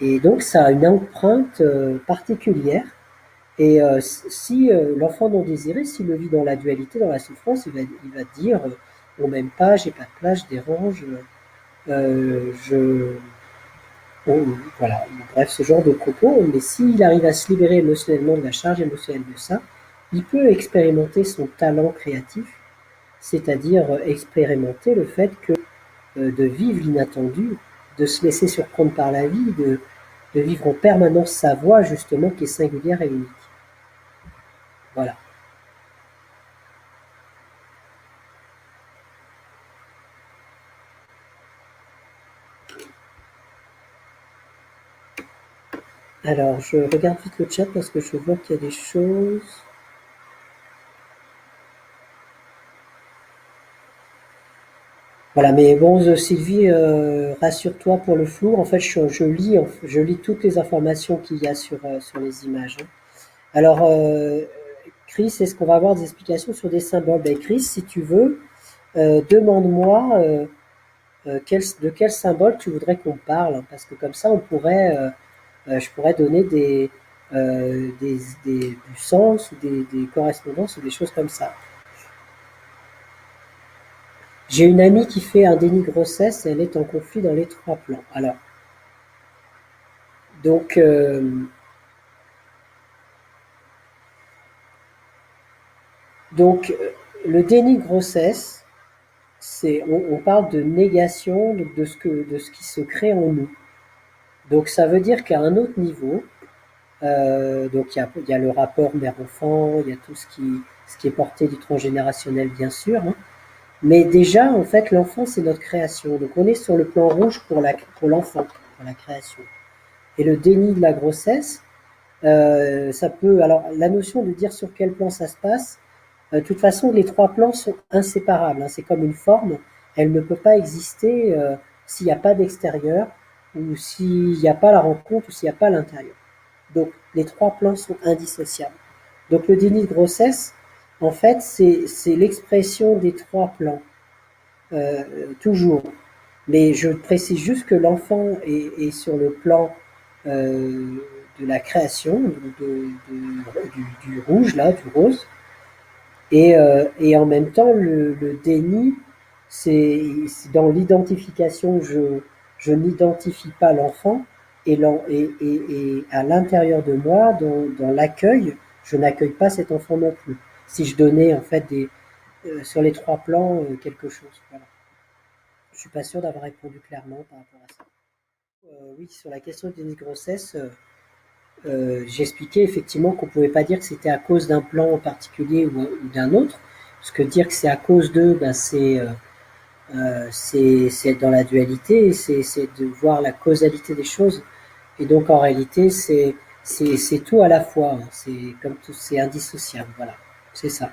Et donc ça a une empreinte particulière. Et si l'enfant non désiré, s'il le vit dans la dualité, dans la souffrance, il va dire on m'aime pas, j'ai pas de place, je dérange, je voilà, bref, ce genre de propos. Mais s'il arrive à se libérer émotionnellement de la charge émotionnelle de ça, il peut expérimenter son talent créatif, c'est-à-dire expérimenter le fait que de vivre l'inattendu, de se laisser surprendre par la vie, de vivre en permanence sa voix, justement, qui est singulière et unique. Voilà. Alors, je regarde vite le chat parce que je vois qu'il y a des choses. Voilà, mais bon, Sylvie, rassure-toi pour le flou. En fait, je lis toutes les informations qu'il y a sur les images, hein. Alors, Chris, est-ce qu'on va avoir des explications sur des symboles? Ben, Chris, si tu veux, demande-moi de quel symbole tu voudrais qu'on parle, hein, parce que comme ça, je pourrais donner du sens ou des correspondances ou des choses comme ça. J'ai une amie qui fait un déni de grossesse et elle est en conflit dans les 3 plans. Alors, donc, le déni de grossesse, on parle de négation de ce qui se crée en nous. Donc, ça veut dire qu'à un autre niveau, donc il y a le rapport mère-enfant, il y a tout ce qui est porté du transgénérationnel, bien sûr, hein. Mais déjà, en fait, l'enfant, c'est notre création. Donc, on est sur le plan rouge pour l'enfant, pour la création. Et le déni de la grossesse, ça peut. Alors, la notion de dire sur quel plan ça se passe, de toute façon, les 3 plans sont inséparables, hein. C'est comme une forme, elle ne peut pas exister s'il n'y a pas d'extérieur, ou s'il n'y a pas la rencontre, ou s'il n'y a pas l'intérieur. Donc, les 3 plans sont indissociables. Donc, le déni de grossesse, en fait, c'est l'expression des 3 plans, toujours. Mais je précise juste que l'enfant est sur le plan de la création, du rouge, là, du rose. Et en même temps, le déni, c'est dans l'identification, je n'identifie pas l'enfant, et à l'intérieur de moi, dans l'accueil, je n'accueille pas cet enfant non plus. Si je donnais en fait sur les 3 plans quelque chose. Voilà. Je suis pas sûr d'avoir répondu clairement par rapport à ça. Oui, sur la question du déni de grossesse, j'expliquais effectivement qu'on ne pouvait pas dire que c'était à cause d'un plan en particulier ou d'un autre, parce que dire que c'est à cause d'eux, ben c'est être dans la dualité, c'est de voir la causalité des choses, et donc en réalité c'est tout à la fois, hein. C'est comme tout, c'est indissociable, voilà, c'est ça.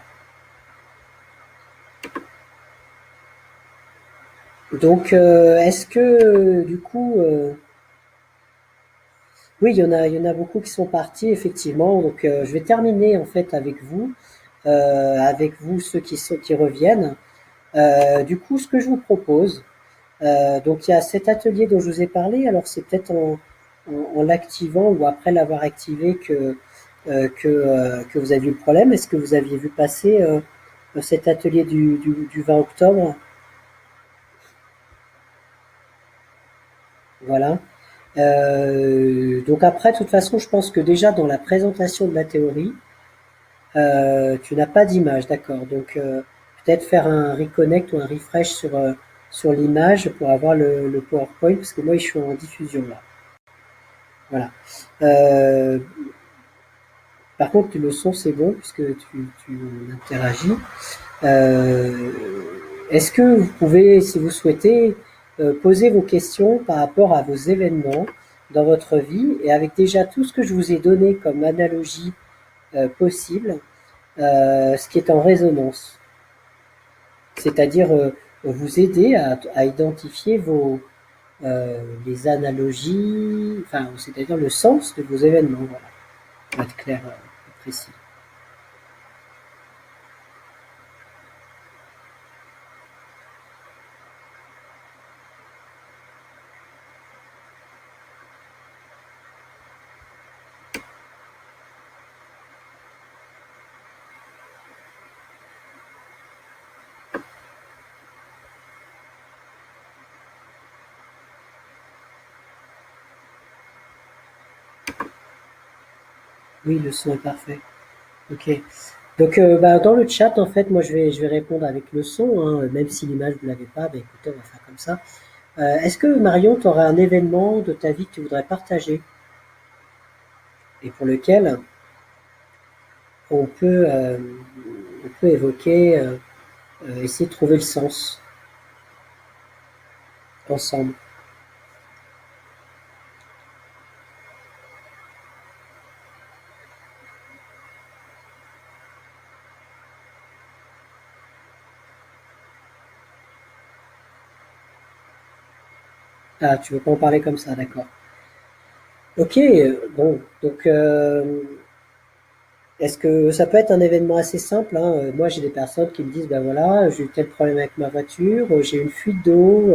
Donc est-ce que du coup oui, il y en a beaucoup qui sont partis, effectivement. Donc, je vais terminer en fait avec vous ceux qui reviennent. Du coup, ce que je vous propose, donc il y a cet atelier dont je vous ai parlé. Alors, c'est peut-être en l'activant ou après l'avoir activé que vous avez eu le problème. Est-ce que vous aviez vu passer cet atelier du 20 octobre? Voilà. Donc après, de toute façon, je pense que déjà dans la présentation de la théorie, tu n'as pas d'image, d'accord. Donc peut-être faire un reconnect ou un refresh sur l'image pour avoir le PowerPoint, parce que moi je suis en diffusion là. Voilà. Euh, Par contre, le son c'est bon puisque tu interagis. Euh, Est-ce que vous pouvez, si vous souhaitez, poser vos questions par rapport à vos événements dans votre vie et avec déjà tout ce que je vous ai donné comme analogie possible, ce qui est en résonance, c'est-à-dire vous aider à identifier les analogies, enfin, c'est-à-dire le sens de vos événements, voilà, pour être clair et précis. Oui, le son est parfait. Ok. Donc, bah, dans le chat, en fait, moi, je vais répondre avec le son, hein, même si l'image, vous l'avez pas, bah, écoutez, on va faire comme ça. Est-ce que, Marion, tu aurais un événement de ta vie que tu voudrais partager et pour lequel on peut, euh, on peut évoquer, essayer de trouver le sens ensemble? Ah, tu veux pas en parler comme ça, d'accord. Ok, bon, donc, est-ce que ça peut être un événement assez simple, hein? Moi, j'ai des personnes qui me disent, ben voilà, j'ai eu tel problème avec ma voiture, j'ai eu une fuite d'eau.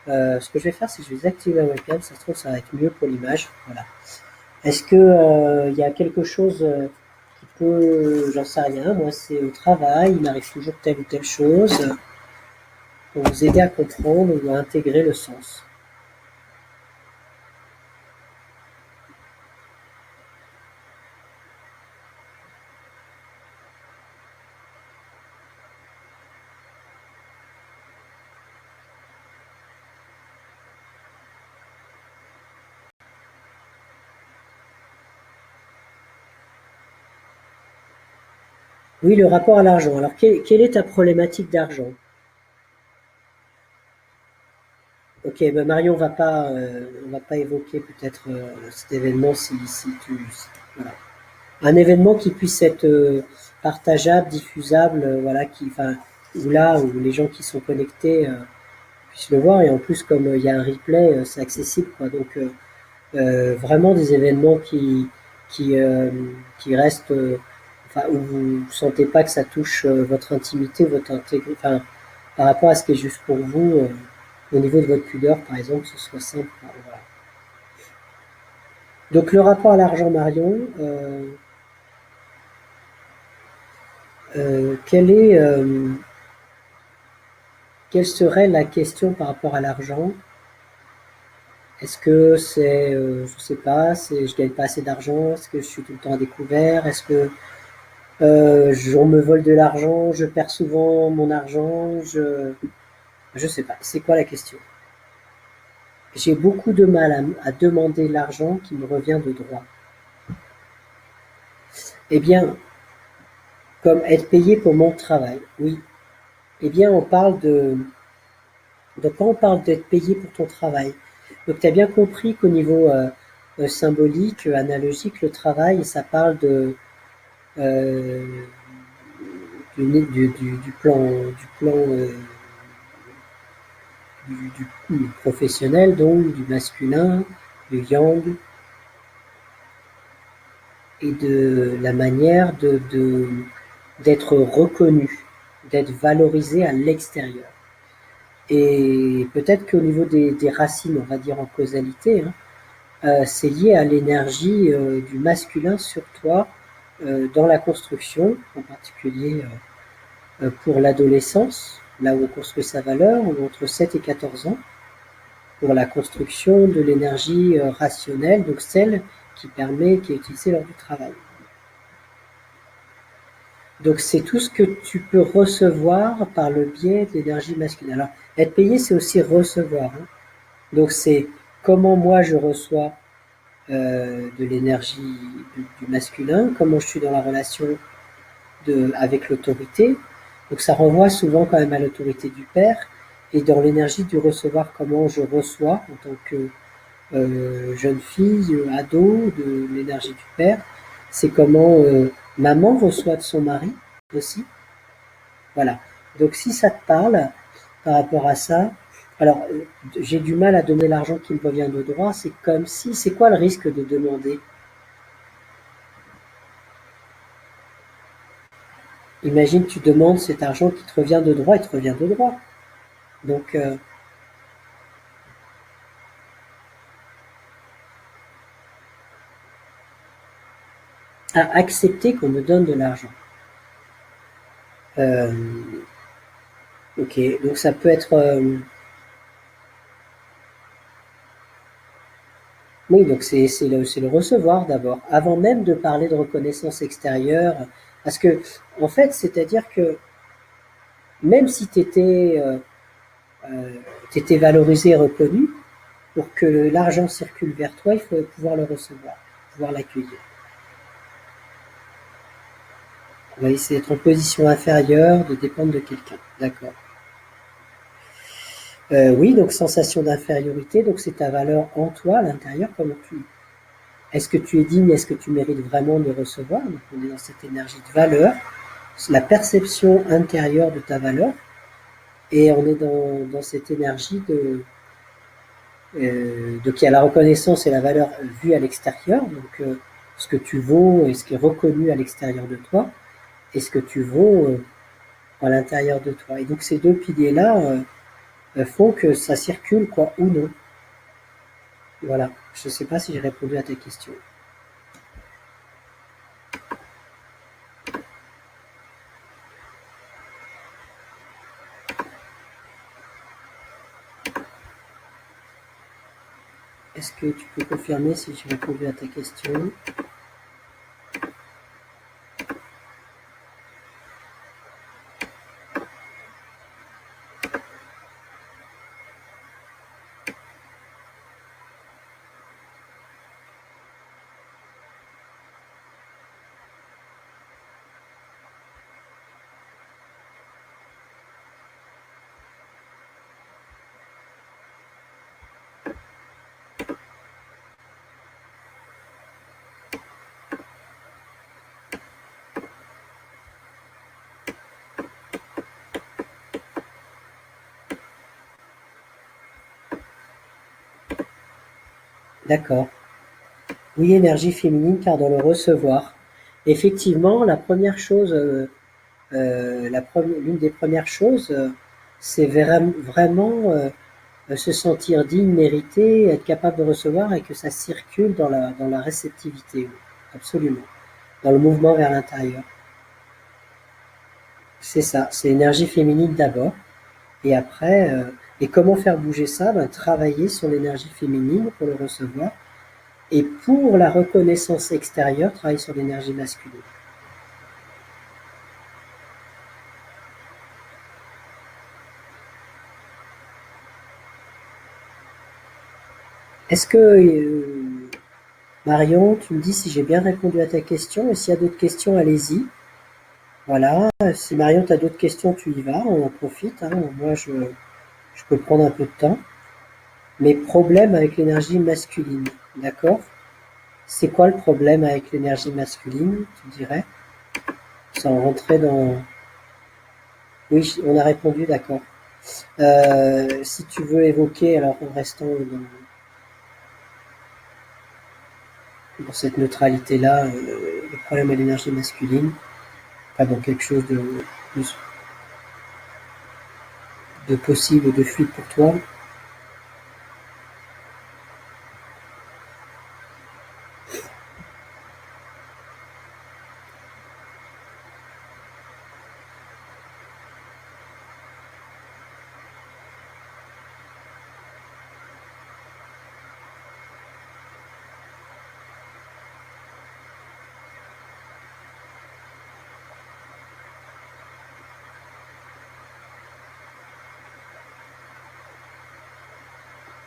Ce que je vais faire, c'est que je vais désactiver la webcam. Ça se trouve, ça va être mieux pour l'image. Voilà. Est-ce que il y a quelque chose qui peut, j'en sais rien. Moi, c'est au travail, il m'arrive toujours telle ou telle chose pour vous aider à comprendre ou à intégrer le sens. Oui, le rapport à l'argent. Alors, quelle est ta problématique d'argent? Ok, ben Marion, on va pas évoquer peut-être cet événement si tu, voilà. Un événement qui puisse être partageable, diffusable, voilà, enfin, où là où les gens qui sont connectés puissent le voir et en plus comme il y a un replay, c'est accessible quoi. Donc vraiment des événements qui euh, qui restent, enfin où vous sentez pas que ça touche votre intimité, votre intégrité, enfin par rapport à ce qui est juste pour vous au niveau de votre pudeur par exemple, que ce soit simple. Voilà. Donc le rapport à l'argent Marion, quel est quelle serait la question par rapport à l'argent? Est-ce que c'est, je sais pas, c'est je gagne pas assez d'argent? Est-ce que je suis tout le temps à découvert? Est-ce que on me vole de l'argent? Je perds souvent mon argent? Je sais pas. C'est quoi la question? J'ai beaucoup de mal à demander l'argent qui me revient de droit. Eh bien, comme être payé pour mon travail, oui. Eh bien, on parle de, donc quand on parle d'être payé pour ton travail, donc tu as bien compris qu'au niveau symbolique, analogique, le travail, ça parle de euh, du plan du professionnel, donc du masculin, du yang, et de la manière d'être reconnu, d'être valorisé à l'extérieur. Et peut-être qu'au niveau des racines, on va dire en causalité, hein, c'est lié à l'énergie du masculin sur toi dans la construction, en particulier pour l'adolescence, là où on construit sa valeur, ou entre 7 et 14 ans, pour la construction de l'énergie rationnelle, donc celle qui est utilisée lors du travail. Donc c'est tout ce que tu peux recevoir par le biais de l'énergie masculine. Alors être payé, c'est aussi recevoir, hein. Donc c'est comment moi je reçois de l'énergie du masculin, comment je suis dans la relation avec l'autorité. Donc ça renvoie souvent quand même à l'autorité du père et dans l'énergie du recevoir, comment je reçois en tant que jeune fille, ado, de l'énergie du père. C'est comment maman reçoit de son mari aussi. Voilà. Donc si ça te parle par rapport à ça, alors j'ai du mal à donner l'argent qui me revient de droit, c'est comme si, c'est quoi le risque de demander? Imagine tu demandes cet argent qui te revient de droit, il te revient de droit. Donc à accepter qu'on me donne de l'argent. Euh, ok, donc ça peut être Oui, donc c'est le recevoir d'abord, avant même de parler de reconnaissance extérieure. Parce que, en fait, c'est-à-dire que même si t'étais valorisé et reconnu, pour que l'argent circule vers toi, il faut pouvoir le recevoir, pouvoir l'accueillir. On va essayer d'être en position inférieure, de dépendre de quelqu'un. D'accord. Oui, donc sensation d'infériorité, donc c'est ta valeur en toi, à l'intérieur, comment tu... Est-ce que tu es digne, est-ce que tu mérites vraiment de recevoir? Donc on est dans cette énergie de valeur, la perception intérieure de ta valeur, et on est dans cette énergie de qui a la reconnaissance et la valeur vue à l'extérieur, donc ce que tu vaux et ce qui est reconnu à l'extérieur de toi, et ce que tu vaux à l'intérieur de toi. Et donc ces deux piliers-là font que ça circule, quoi, ou non. Voilà. Je ne sais pas si j'ai répondu à ta question. Est-ce que tu peux confirmer si j'ai répondu à ta question? D'accord. Oui, énergie féminine, car dans le recevoir, effectivement, la première chose, l'une des premières choses, c'est vraiment se sentir digne, mérité, être capable de recevoir et que ça circule dans la réceptivité. Oui, absolument. Dans le mouvement vers l'intérieur. C'est ça, c'est énergie féminine d'abord. Et après, et comment faire bouger ça? Ben, travailler sur l'énergie féminine pour le recevoir. Et pour la reconnaissance extérieure, travailler sur l'énergie masculine. Est-ce que, Marion, tu me dis si j'ai bien répondu à ta question, et s'il y a d'autres questions, allez-y. Voilà, si Marion, tu as d'autres questions, tu y vas, on en profite. Hein. Moi, je peux prendre un peu de temps. Mes problèmes avec l'énergie masculine, d'accord? C'est quoi le problème avec l'énergie masculine, tu dirais? Sans rentrer dans... Oui, on a répondu, d'accord. Si tu veux évoquer, alors en restant dans cette neutralité-là, le problème à l'énergie masculine, pas dans quelque chose de possible, de fluide pour toi.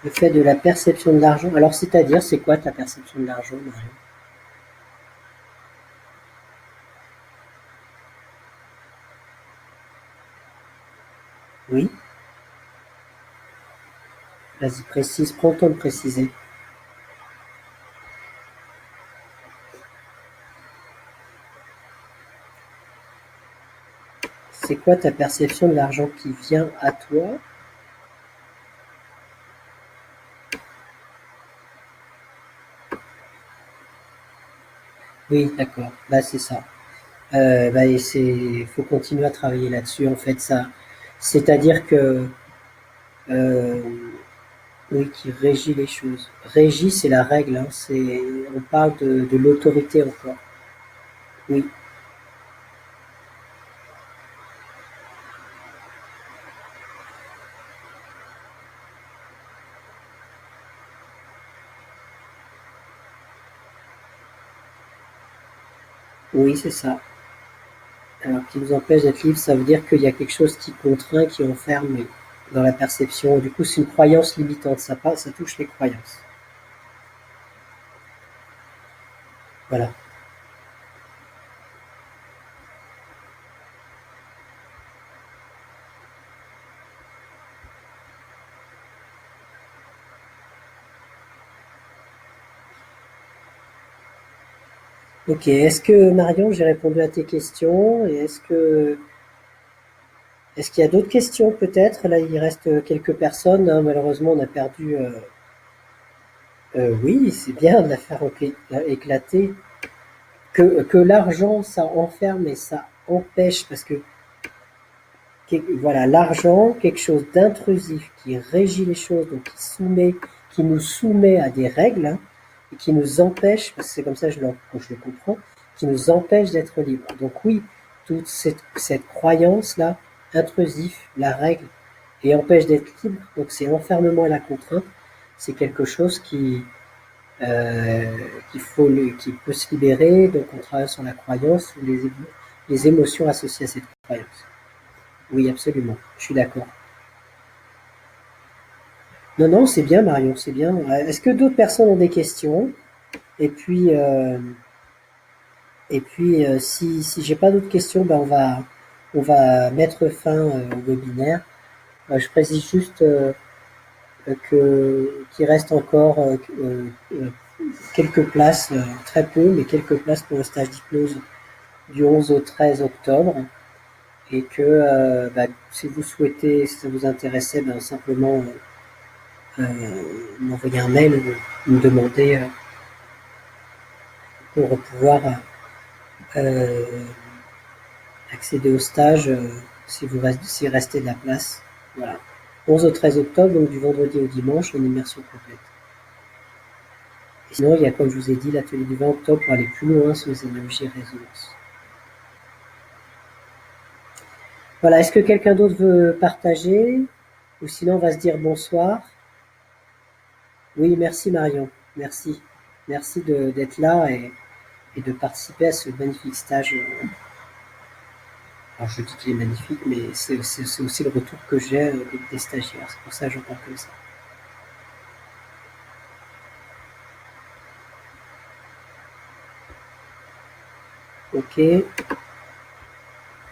Le fait de la perception de l'argent. Alors, c'est-à-dire, c'est quoi ta perception de l'argent, Marion? Oui, vas-y, précise, prends le temps de préciser. C'est quoi ta perception de l'argent qui vient à toi? Oui, d'accord. Bah, c'est ça. Bah, et faut continuer à travailler là-dessus, en fait, ça. C'est-à-dire que, euh, oui, qui régit les choses. Régit, c'est la règle, hein, on parle de l'autorité encore. Oui, Oui, c'est ça. Alors, qui nous empêche d'être libre, ça veut dire qu'il y a quelque chose qui contraint, qui enferme dans la perception. Du coup, c'est une croyance limitante. Ça touche les croyances. Voilà. Ok. Est-ce que, Marion, j'ai répondu à tes questions? Et est-ce qu'il y a d'autres questions peut-être? Là, il reste quelques personnes, hein. Malheureusement, on a perdu. Oui, c'est bien de la faire éclater. Que l'argent, ça enferme et ça empêche, parce que voilà, l'argent, quelque chose d'intrusif qui régit les choses, donc qui nous soumet à des règles, hein, et qui nous empêche, parce que c'est comme ça que je le comprends, qui nous empêche d'être libre. Donc oui, toute cette croyance-là, intrusif, la règle, et empêche d'être libre, donc c'est l'enfermement et la contrainte, c'est quelque chose euh, qui peut se libérer, donc on travaille sur la croyance ou les émotions associées à cette croyance. Oui, absolument, je suis d'accord. Non, non, c'est bien Marion, c'est bien. Est-ce que d'autres personnes ont des questions? Et puis, si j'ai pas d'autres questions, ben on va mettre fin au webinaire. Je précise juste qu'il reste encore quelques places, très peu, mais quelques places pour le stage d'hypnose du 11 au 13 octobre. Et que si vous souhaitez, si ça vous intéressait, ben, simplement m'envoyer un mail ou me demander pour pouvoir euh, accéder au stage s'il restait de la place. Voilà. 11 au 13 octobre, donc du vendredi au dimanche, en immersion complète. Et sinon, il y a, comme je vous ai dit, l'atelier du 20 octobre pour aller plus loin sur les énergies résonance. Voilà, est-ce que quelqu'un d'autre veut partager? Ou sinon, on va se dire bonsoir. Oui, merci Marion, merci. Merci d'être là et de participer à ce magnifique stage. Alors je dis qu'il est magnifique, mais c'est aussi le retour que j'ai des stagiaires. C'est pour ça que j'en parle comme ça. Ok.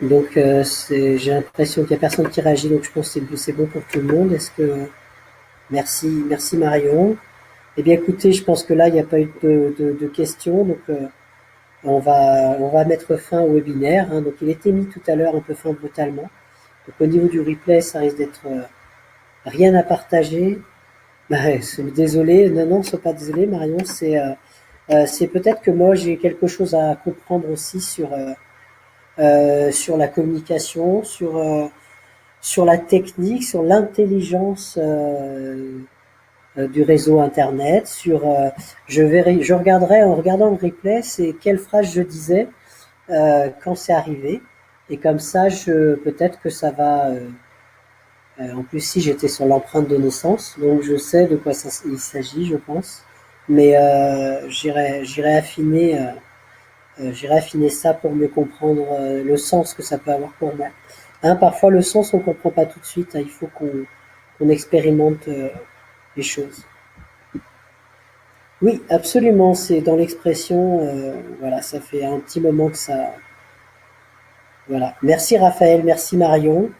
Donc j'ai l'impression qu'il n'y a personne qui réagit, donc je pense que c'est bon pour tout le monde. Est-ce que merci Marion. Eh bien écoutez, je pense que là il n'y a pas eu de questions, donc on va mettre fin au webinaire, hein. Donc il était mis tout à l'heure un peu fin brutalement. Donc au niveau du replay, ça risque d'être rien à partager. Bah, désolé, non, non, sois pas désolé, Marion. C'est peut-être que moi j'ai quelque chose à comprendre aussi sur la communication, sur la technique, sur l'intelligence du réseau Internet. Je regarderai en regardant le replay, c'est quelle phrase je disais quand c'est arrivé, et comme ça, peut-être que ça va. En plus, si j'étais sur l'empreinte de naissance, donc je sais de quoi il s'agit, je pense. Mais j'irai affiner ça pour mieux comprendre le sens que ça peut avoir pour moi. Hein, parfois, le sens, on ne comprend pas tout de suite. Hein, il faut qu'on expérimente les choses. Oui, absolument. C'est dans l'expression. Voilà, ça fait un petit moment que ça. Voilà. Merci Raphaël, merci Marion,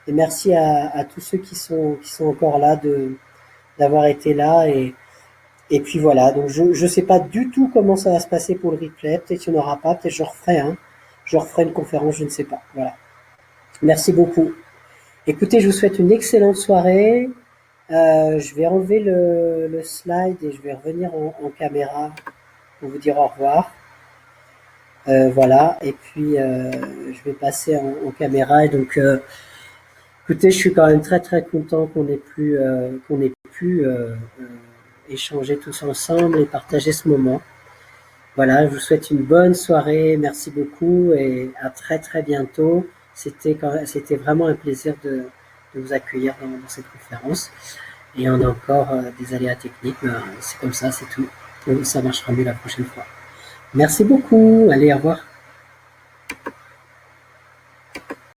et merci à tous ceux qui sont encore là d'avoir été là. Et puis voilà, donc je sais pas du tout comment ça va se passer pour le replay. Peut-être qu'il n'y en aura pas, peut-être je referai une conférence, je ne sais pas. Voilà. Merci beaucoup. Écoutez, je vous souhaite une excellente soirée. Je vais enlever le slide et je vais revenir en caméra pour vous dire au revoir. Voilà, et puis je vais passer en caméra. Et donc, écoutez, je suis quand même très très content qu'on ait pu échanger tous ensemble et partager ce moment. Voilà, je vous souhaite une bonne soirée, merci beaucoup et à très très bientôt. C'était vraiment un plaisir de vous accueillir dans cette conférence. Et on a encore des aléas techniques, mais c'est comme ça, c'est tout. Ça marchera mieux la prochaine fois. Merci beaucoup, allez, au revoir.